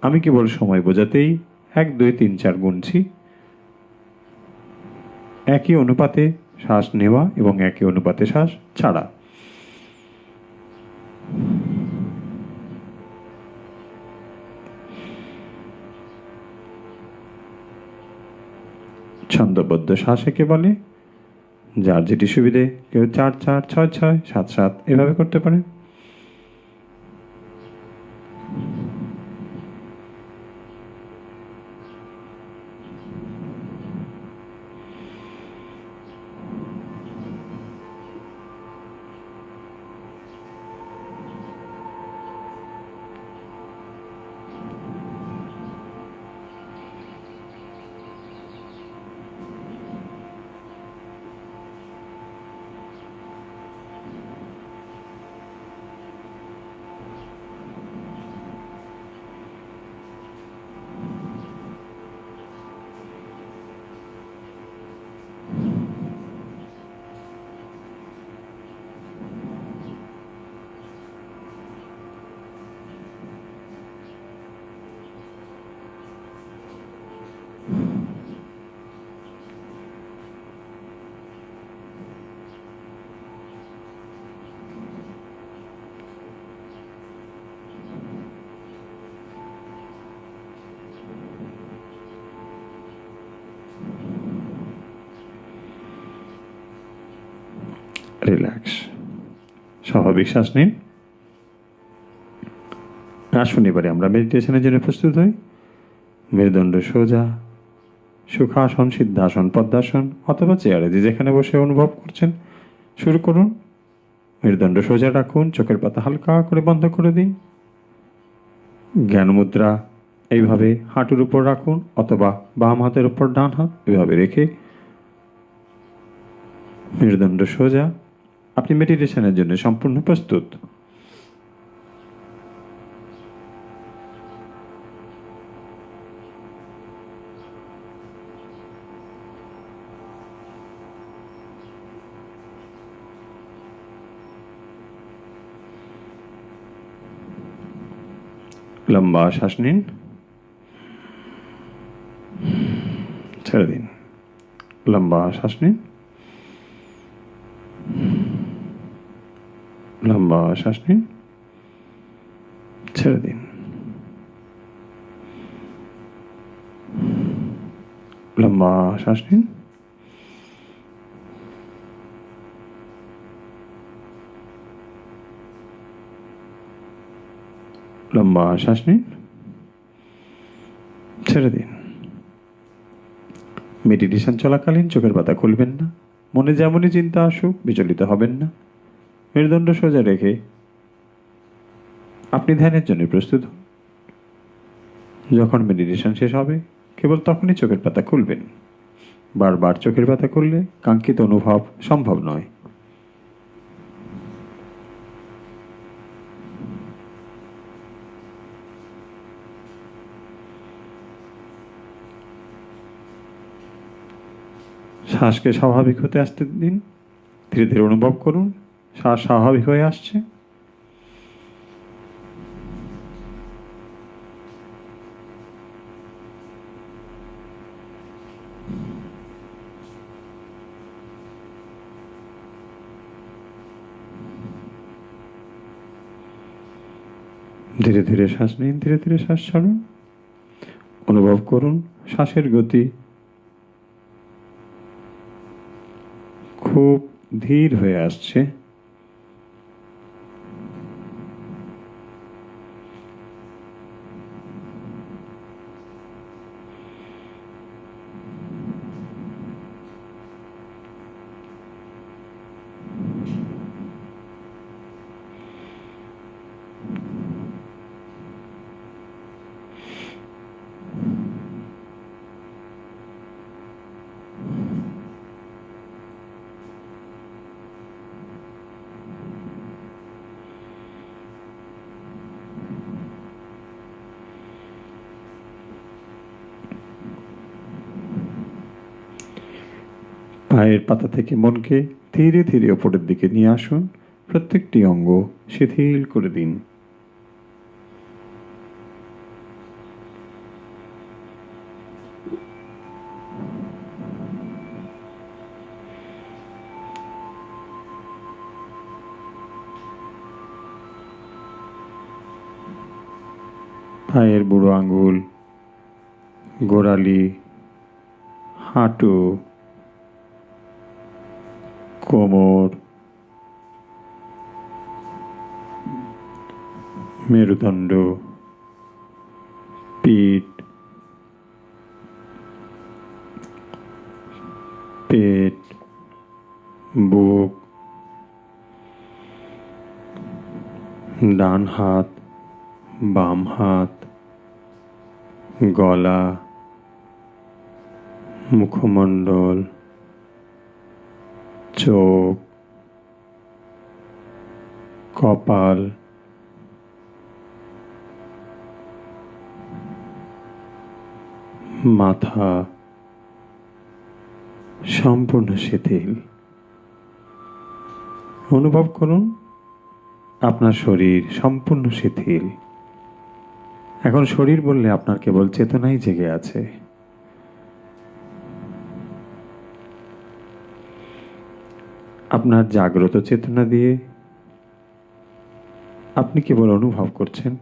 Speaker 2: আমি কেবল সময় বোঝাতেই 1, 2, 3, 4 গুনছি। একই অনুপাতে শ্বাস নেওয়া এবং একই অনুপাতে শ্বাস ছাড়া। ছন্দবদ্ধ শ্বাস একে বলে। যার যেটি সুবিধে, কেউ 4-4, 6-6, 7-7 এভাবে করতে পারেন। রিল্যাক্স। স্বাভাবিক শ্বাস নিন। আসুন এবারে আমরা মেডিটেশনের জন্য প্রস্তুত হই। মেরুদণ্ড সোজা, সুখাসন, সিদ্ধাসন, পদ্মাসন অথবা চেয়ারে যে যেখানে বসে অনুভব করছেন শুরু করুন। মেরুদণ্ড সোজা রাখুন, চোখের পাতা হালকা করে বন্ধ করে দিন। জ্ঞান মুদ্রা এইভাবে হাঁটুর উপর রাখুন অথবা বাম হাতের উপর ডান হাত এভাবে রেখে মেরুদণ্ড সোজা। আপনি মেডিটেশনের জন্য সম্পূর্ণ প্রস্তুত। লম্বা শ্বাস নিন, ছেড়ে দিন। লম্বা শ্বাস নিন, লম্বা শ্বাস নিন, ছেড়ে দিন। লম্বা শ্বাস নিন, লম্বা শ্বাস নিন, ছেড়ে দিন। মেডিটেশন চলাকালীন চোখের পাতা খুলবেন না। মনে যেমনই চিন্তা আসুক বিচলিত হবেন না। মেরুদণ্ড সোজা রেখে আপনি ধ্যানের জন্য প্রস্তুত হন। যখন মেডিটেশন শেষ হবে কেবল তখনই চোখের পাতা খুলবেন। বারবার চোখের পাতা খুললে কাঙ্ক্ষিত অনুভব সম্ভব নয়। শ্বাসকে স্বাভাবিক হতে আসতে দিন। ধীরে ধীরে অনুভব করুন শ্বাস স্বাভাবিক হয়ে আসছে। ধীরে ধীরে শ্বাস নিন, ধীরে ধীরে শ্বাস ছাড়ুন।
Speaker 1: অনুভব করুন শ্বাসের গতি খুব ধীর হয়ে আসছে। পায়ের পাতা থেকে মনকে ধীরে ধীরে ওপরের দিকে নিয়ে আসুন। প্রত্যেকটি অঙ্গ শিথিল করে দিন। পায়ের বুড়ো আঙ্গুল, গোড়ালি, হাঁটু, কোমর, মেরুদণ্ড, পিঠ, পেট, বুক, ডান হাত, বাম হাত, গলা, মুখমণ্ডল, চোখ, কপাল, মাথা সম্পূর্ণ শিথিল। অনুভব করুন আপনার শরীর সম্পূর্ণ শিথিল। এখন শরীর বললে আপনার কেবল চেতনাই জেগে আছে। আপনার জাগ্রত চেতনা দিয়ে আপনি কেবল অনুভব করছেন।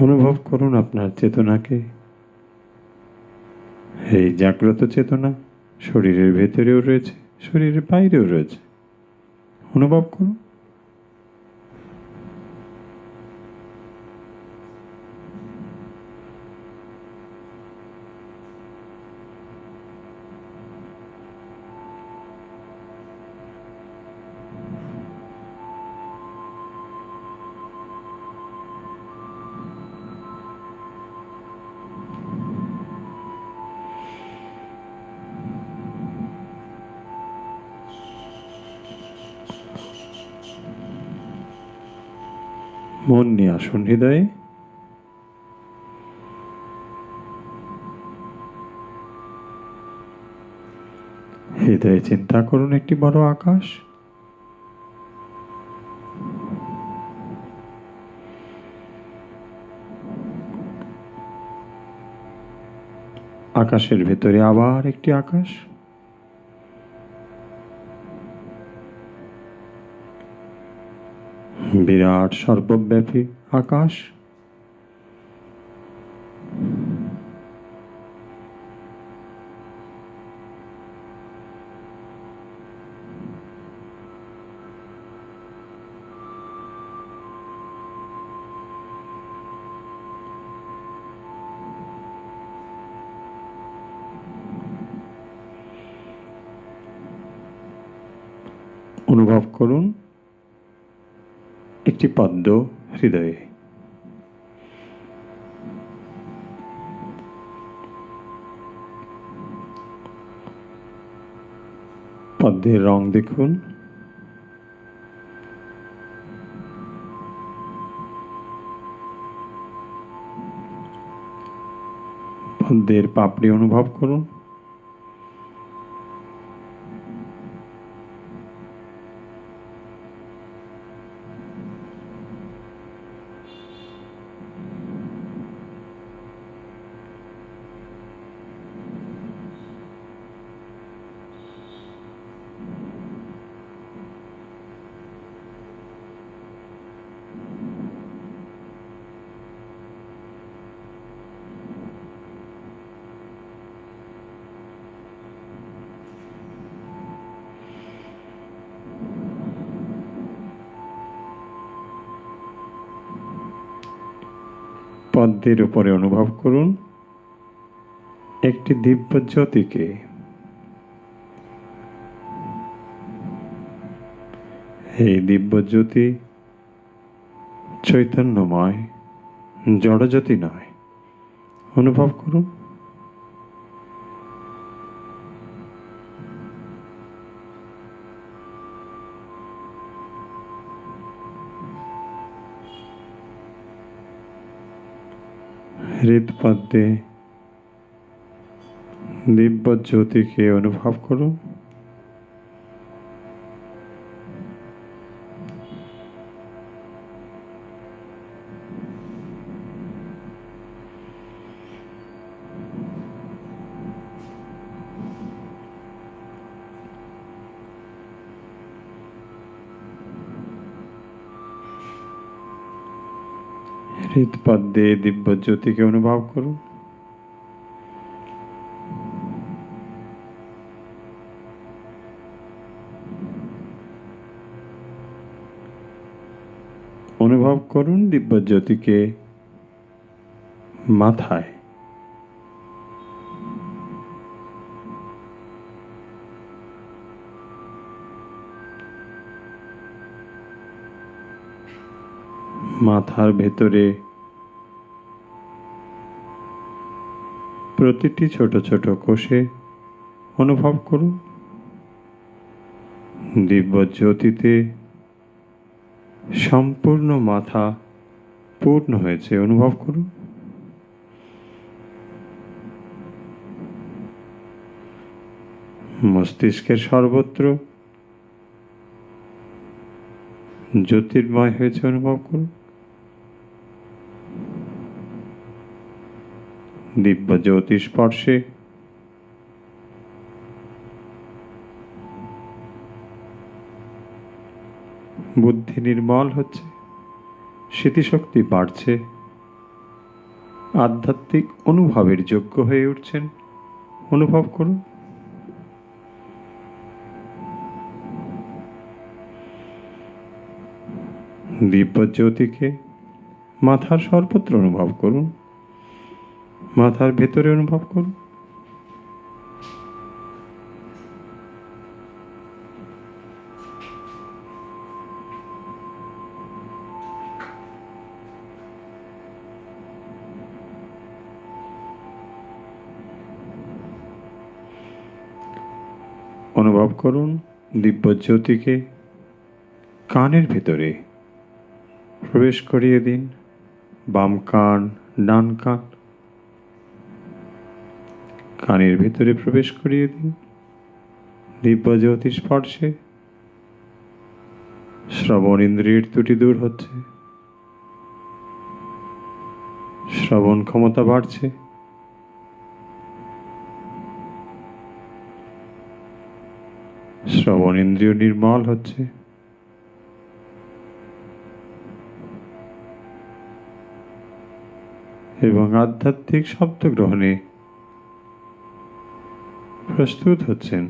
Speaker 1: অনুভব করুন আপনার চেতনাকে। এই জাগ্রত চেতনা শরীরের ভেতরেও রয়েছে, শরীরের বাইরেও রয়েছে। অনুভব করুন। মন নিয়ে আসুন হৃদয়ে। হৃদয়ে চিন্তা করুন একটি বড় আকাশ। আকাশের ভেতরে আবার একটি আকাশ। বিরাট সর্বব্যাপী আকাশ। অনুভব করুন একটি পদ্ম হৃদয়ে। পদ্মের রং দেখুন। পদ্মের পাপড়ি অনুভব করুন। হাতের উপরে অনুভব করুন একটি দিব্য জ্যোতিকে। এই দিব্য জ্যোতি চৈতন্যময়, জড়জ্যোতি নয়। অনুভব করুন। হৃদপদ্মে দিব্য জ্যোতিকে অনুভব করুন। হৃদপদ্মে দিব্য জ্যোতিকে অনুভব করুন। অনুভব করুন দিব্য জ্যোতিকে মাথায়। মাথার ভেতরে প্রতিটি ছোট ছোট কোষে অনুভব করুন দিব্য জ্যোতিতে সম্পূর্ণ মাথা পূর্ণ হয়েছে। অনুভব করুন। মস্তিষ্কের সর্বত্র জ্যোতির্ময় হয়েছে। অনুভব করুন। দিব্য জ্যোতি স্পর্শে বুদ্ধি নির্মল হচ্ছে, স্মৃতিশক্তি বাড়ছে, আধ্যাত্মিক অনুভবের যোগ্য হয়ে উঠছেন। অনুভব করুন। দিব্য জ্যোতিকে মাথার সর্বত্র অনুভব করুন। মাথার ভেতরে অনুভব করুন। অনুভব করুন দিব্য জ্যোতিকে কানের ভেতরে প্রবেশ করিয়ে দিন। বাম কান, ডান কান, কানের ভেতরে প্রবেশ করিয়ে দিন। দিব্য জ্যোতি স্পর্শে শ্রবণ ইন্দ্রিয়ের ত্রুটি দূর হচ্ছে, শ্রবণ ক্ষমতা বাড়ছে, শ্রবণ ইন্দ্রিয় নির্মল হচ্ছে, এবং আধ্যাত্মিক শব্দ গ্রহণে প্রস্তুত হচ্ছেন।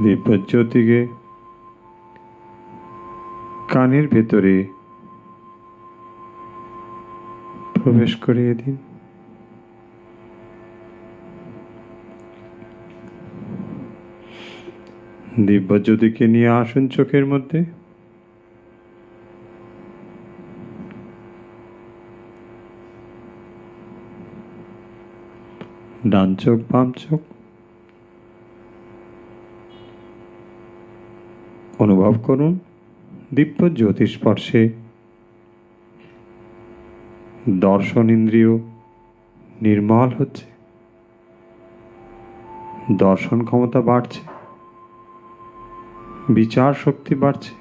Speaker 1: দিব্য জ্যোতিকে কানের ভেতরে প্রবেশ করিয়ে দিন। দিব্য জ্যোতিকে নিয়ে আসুন চোখের মধ্যে। ডান চোখ, বাম চোখ অনুভব করুন দিব্য জ্যোতি স্পর্শে দর্শন ইন্দ্রিয় নির্মল হচ্ছে, দর্শন ক্ষমতা বাড়ছে, বিচার শক্তি বাড়ছে।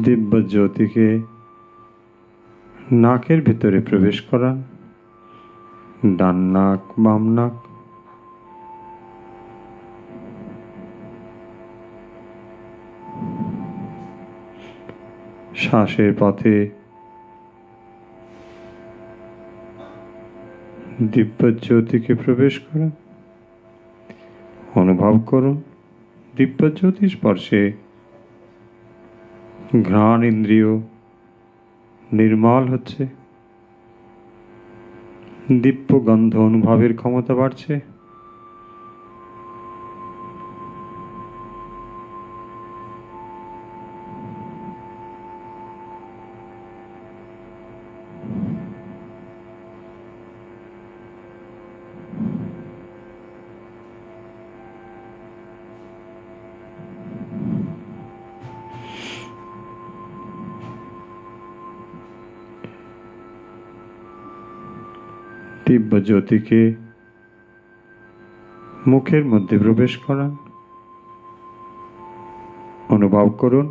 Speaker 1: দিব্য জ্যোতিকে নাকের ভিতরে প্রবেশ করান। ডান নাক, বাম নাক, শ্বাসের পথে দিব্যজ্যোতিকে প্রবেশ করুন। অনুভব করুন দিব্যজ্যোতি স্পর্শে ঘ্রাণ ইন্দ্রিয় নির্মল হচ্ছে, দিব্য গন্ধ অনুভবের ক্ষমতা বাড়ছে। দিব্য জ্যোতিকে মুখের মধ্যে প্রবেশ করান। অনুভব করুন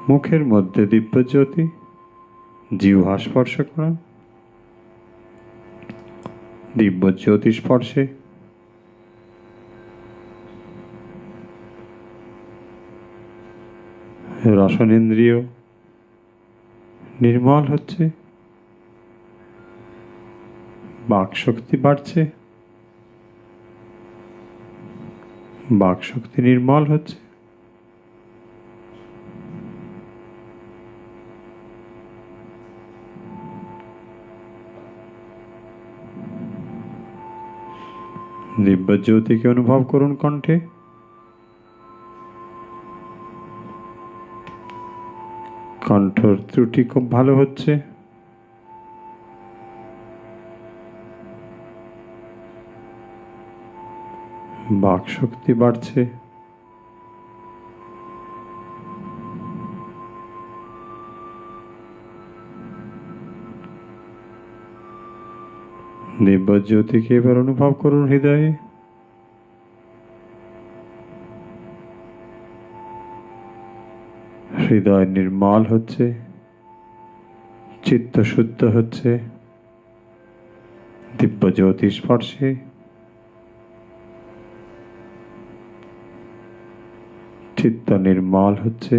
Speaker 1: মুখের মধ্যে দিব্য জ্যোতি, জিহ্বা স্পর্শ করান। দিব্য জ্যোতি স্পর্শে রসনেন্দ্রিয় নির্মল হচ্ছে, বাক শক্তি বাড়ছে, বাক শক্তি নির্মল হচ্ছে। দিব্য জ্যোতিকে অনুভব করুন কণ্ঠে। কণ্ঠর ত্রুটি খুব ভালো হচ্ছে। বাক শক্তি বাড়ছে। দিব্য জ্যোতিকে এবার অনুভব করুন হৃদয়ে। হৃদয় নির্মল হচ্ছে, চিত্ত শুদ্ধ হচ্ছে দিব্য জ্যোতি স্পর্শে। চিত্ত নির্মল হচ্ছে।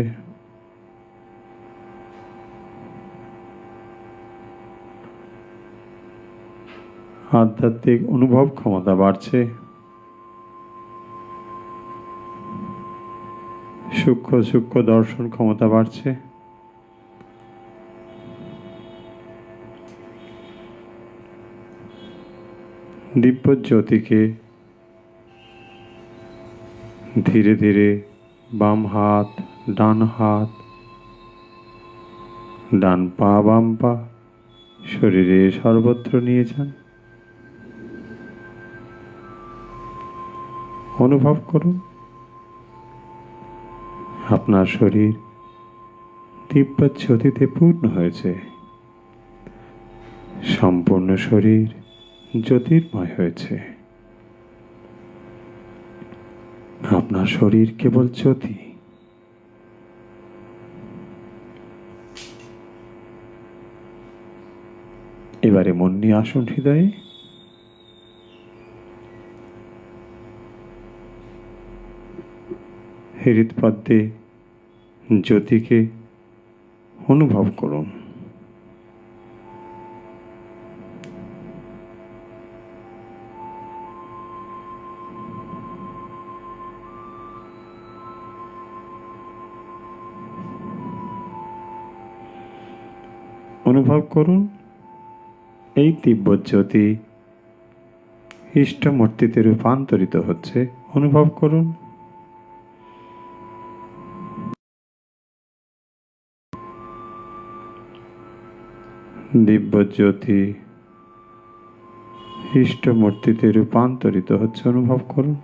Speaker 1: আধ্যাত্মিক অনুভব ক্ষমতা বাড়ছে। সূক্ষ্ম সূক্ষ্ম দর্শন ক্ষমতা বাড়ছে। দিব্য জ্যোতিকে ধীরে ধীরে বাম হাত, ডান হাত, ডান পা, বাম পা শরীরে সর্বত্র নিয়ে যান। অনুভব করুন আপনার শরীর দিব্য জ্যোতিতে পূর্ণ হয়েছে। সম্পূর্ণ শরীর জ্যোতির্ময় হয়েছে। আপনার শরীর কেবল জ্যোতি। এবারে মন নিয়ে আসুন হৃদয়ে। হৃৎপদ্মে জ্যোতিকে অনুভব করুন। অনুভব করুন এই দিব্য জ্যোতি ইষ্টমূর্তিতে রূপান্তরিত হচ্ছে। অনুভব করুন দিব্য জ্যোতি ইষ্টমূর্তিতে রূপান্তরিত হচ্ছে। অনুভব করুন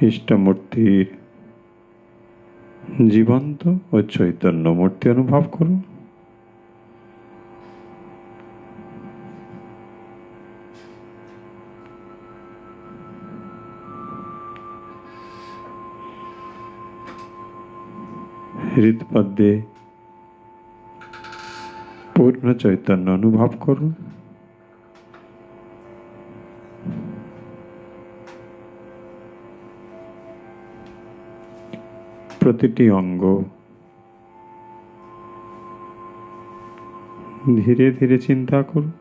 Speaker 1: ইষ্টমূর্তির জীবন্ত ও চৈতন্য মূর্তি অনুভব করুন। হৃৎপদ্মে
Speaker 2: পূর্ণ চৈতন্য অনুভব করুন। প্রতিটি অঙ্গ ধীরে ধীরে চিন্তা করুন।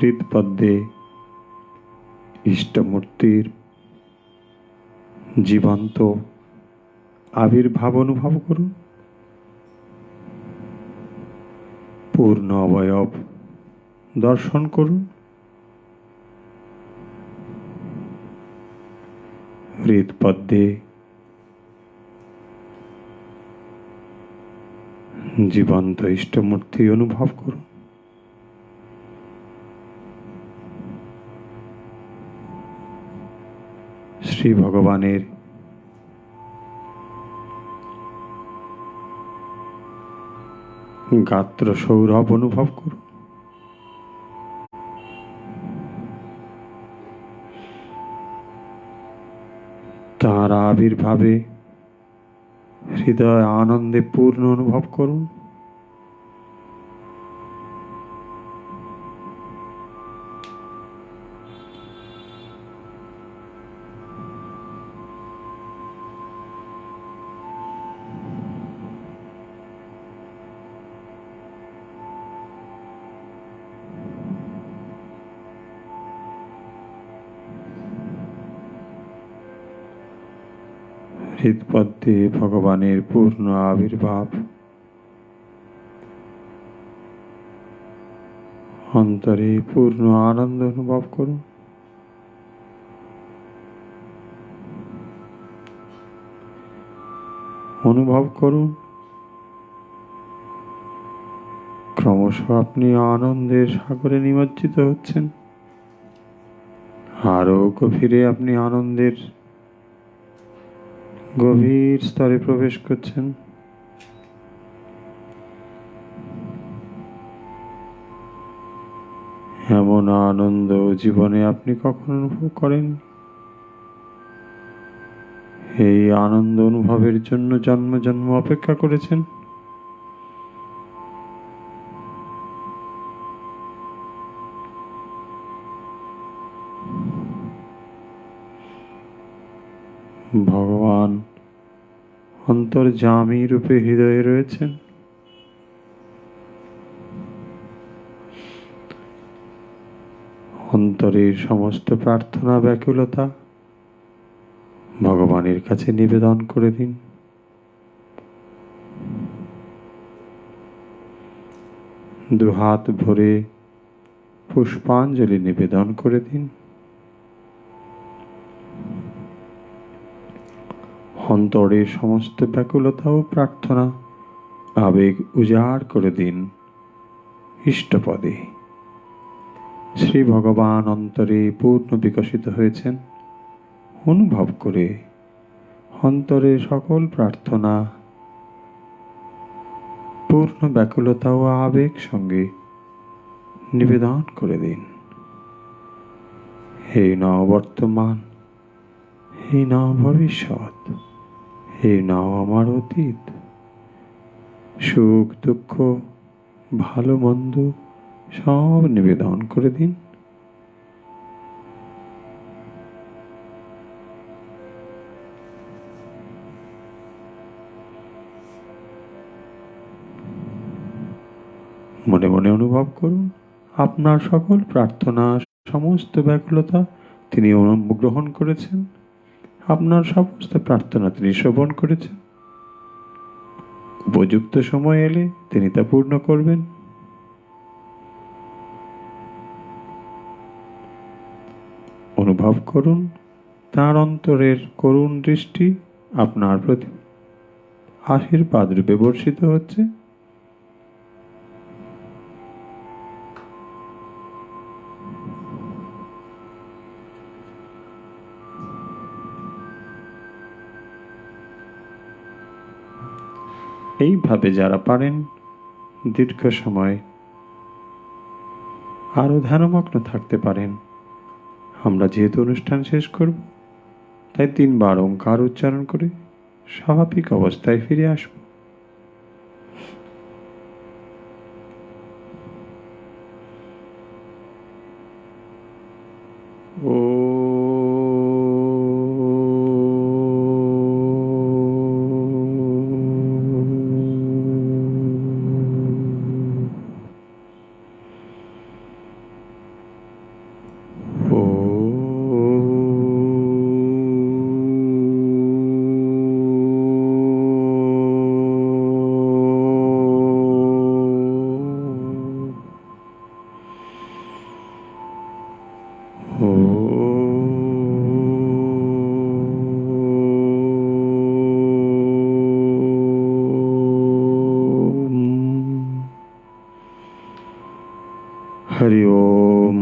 Speaker 2: হৃদপদ্মে ইষ্টমূর্তির জীবন্ত আবির্ভাব অনুভব করুন। পূর্ণ অবয়ব দর্শন করুন। হৃদপদ্মে জীবন্ত ইষ্টমূর্তি অনুভব করুন। শ্রী ভগবানের গাত্র সৌরভ অনুভব করুন। তাঁর আবির্ভাবে হৃদয় আনন্দে পূর্ণ অনুভব করুন। হৃদপদ্মে ভগবানের পূর্ণ আবির্ভাব, অন্তরে পূর্ণ আনন্দ অনুভব করুন। অনুভব করুন ক্রমশ আপনি আনন্দের সাগরে নিমজ্জিত হচ্ছেন। আরো গভীরে আপনি আনন্দের গভীর স্তরে প্রবেশ করছেন। এমন আনন্দ জীবনে আপনি কখনো অনুভব করেন? এই আনন্দ অনুভবের জন্য জন্ম জন্ম অপেক্ষা করেছেন। ভগবান অন্তর্যামী রূপে হৃদয়ে রয়েছেন। অন্তরের সমস্ত প্রার্থনা ব্যাকুলতা ভগবানের কাছে নিবেদন করে দিন। দুহাত ভরে পুষ্পাঞ্জলি নিবেদন করে দিন। অন্তরের সমস্ত ব্যাকুলতা ও প্রার্থনা আবেগ উজাড় করে দিন ইষ্টপদে। শ্রী ভগবান অন্তরে পূর্ণ বিকশিত হয়েছেন। অনুভব করে অন্তরে সকল প্রার্থনা পূর্ণ ব্যাকুলতা ও আবেগ সঙ্গে নিবেদন করে দিন। হে নাও বর্তমান, হে নাও ভবিষ্যৎ, হে নাও আমার অতীত, সুখ দুঃখ ভালো মন্দ সব নিবেদন করে দিন। মনে মনে অনুভব করুন আপনার সকল প্রার্থনা সমস্ত ব্যাকুলতা তিনি গ্রহণ করেছেন। আপনার সমস্ত প্রার্থনা তিনি শ্রবণ করেছেন। উপযুক্ত সময় এলে তিনি তা পূর্ণ করবেন। অনুভব করুন তার অন্তরের করুণ দৃষ্টি আপনার প্রতি আশীর্বাদ রূপে বর্ষিত হচ্ছে। এইভাবে যারা পারেন দীর্ঘ সময় আরও ধ্যানমগ্ন থাকতে পারেন। আমরা যেহেতু অনুষ্ঠান শেষ করব, তাই 3 বার ওঙ্কার উচ্চারণ করে স্বাভাবিক অবস্থায় ফিরে আসব। হরি ওম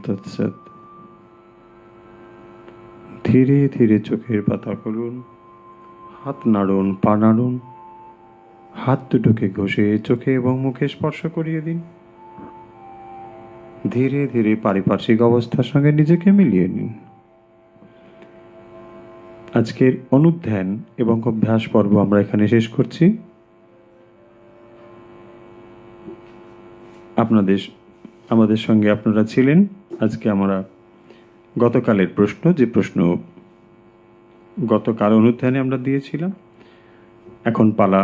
Speaker 2: তৎসৎ। ধীরে ধীরে চোখের পাতা খুলুন, হাত নাড়ুন, পা নাড়ুন, হাত দুটোকে ঘষে চোখে এবং মুখে স্পর্শ করিয়ে দিন। ধীরে ধীরে পারিপার্শ্বিক অবস্থার সঙ্গে নিজেকে মিলিয়ে নিন। আজকের অনুধ্যান এবং অভ্যাস পর্ব আমরা এখানে শেষ করছি। আমাদের সঙ্গে আপনারা ছিলেন। আজকে আমরা গতকালের প্রশ্ন, যে প্রশ্ন গতকাল অনুধ্যানে আমরা দিয়েছিলাম, এখন পালা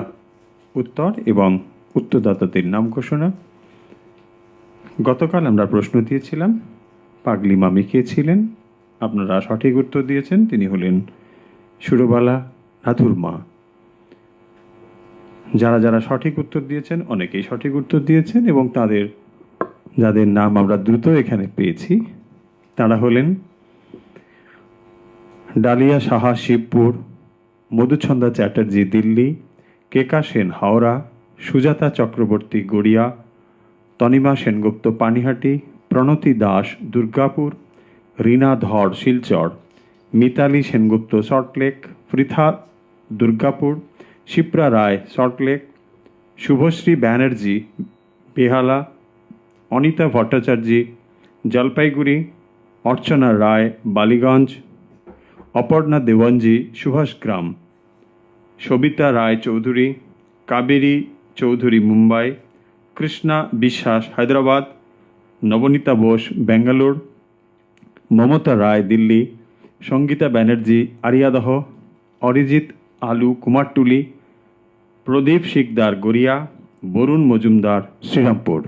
Speaker 2: উত্তর এবং উত্তরদাতাদের নাম ঘোষণা। গতকাল আমরা প্রশ্ন দিয়েছিলাম পাগলি মামি কে ছিলেন। আপনারা সঠিক উত্তর দিয়েছেন, তিনি হলেন সুরবালা নাথুর মা। যারা যারা সঠিক উত্তর দিয়েছেন, অনেকেই সঠিক উত্তর দিয়েছেন, এবং যাদের নাম আমরা দ্রুত এখানে পেয়েছি তারা হলেন ডালিয়া সাহা শিবপুর, মধুছন্দা চ্যাটার্জি দিল্লি, কেকা সেন হাওড়া, সুজাতা চক্রবর্তী গড়িয়া, তনিমা সেনগুপ্ত পানিহাটি, প্রণতি দাস দুর্গাপুর, রীনা ধর শিলচর, মিতালি সেনগুপ্ত সল্টলেক, পৃথা দুর্গাপুর, শিপ্রা রায় সল্টলেক, শুভশ্রী ব্যানার্জি বেহালা, অনিতা ভট্টাচার্য জলপাইগুড়ি, অর্চনা রায় বালিগঞ্জ, অপর্ণা দেওয়ানজি সুভাষগ্রাম, সবিতা রায় চৌধুরী, কাবেরী চৌধুরী মুম্বাই, কৃষ্ণা বিশ্বাস হায়দ্রাবাদ, নবনীতা বোস ব্যাঙ্গালোর, মমতা রায় দিল্লি, সঙ্গীতা ব্যানার্জি আরিয়াদহ, অরিজিৎ আলু কুমারটুলি, প্রদীপ শিকদার গড়িয়া, বরুণ মজুমদার শ্রীরামপুর।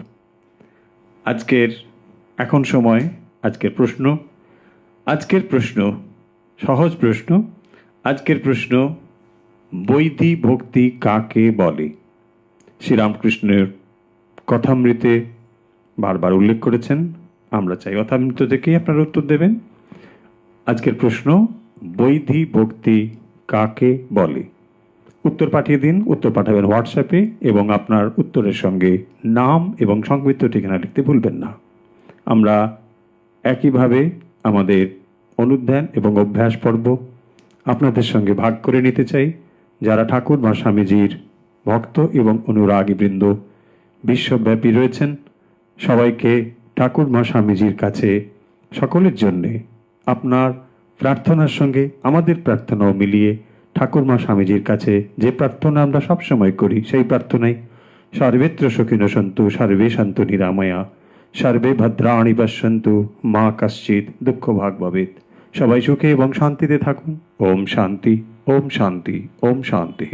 Speaker 2: এখন সময় আজকের প্রশ্ন সহজ প্রশ্ন। আজকের প্রশ্ন, বৈধি ভক্তি কাকে বলে? শ্রীরামকৃষ্ণের কথামৃতে বারবার উল্লেখ করেছেন। আমরা চাই কথামৃত থেকেই আপনারা উত্তর দেবেন। আজকের প্রশ্ন, বৈধি ভক্তি কাকে বলে? উত্তর পাঠিয়ে দিন। উত্তর পাঠাবেন হোয়াটসঅ্যাপে, এবং আপনার উত্তরের সঙ্গে নাম এবং সংক্ষিপ্ত ঠিকানা লিখতে ভুলবেন না। আমরা একইভাবে আমাদের অনুধ্যান এবং অভ্যাস পর্ব আপনাদের সঙ্গে ভাগ করে নিতে চাই। যারা ঠাকুর মা স্বামীজির ভক্ত এবং অনুরাগী বৃন্দ বিশ্বব্যাপী রয়েছেন, সবাইকে ঠাকুর মা স্বামীজির কাছে সকলের জন্যে আপনার প্রার্থনার সঙ্গে আমাদের প্রার্থনাও মিলিয়ে ঠাকুর মা স্বামীজির কাছে যে প্রার্থনা আমরা সবসময় করি, সেই প্রার্থনাই সর্বেত্র সুখিনো সন্তু সর্বে সন্তু নিরাময়া সর্বে ভদ্রাণি পশ্যন্তু মা কশ্চিৎ দুঃখ ভাগ ভবেৎ। সবাই সুখে এবং শান্তিতে থাকুন। ওম শান্তি, ওম শান্তি, ওম শান্তি।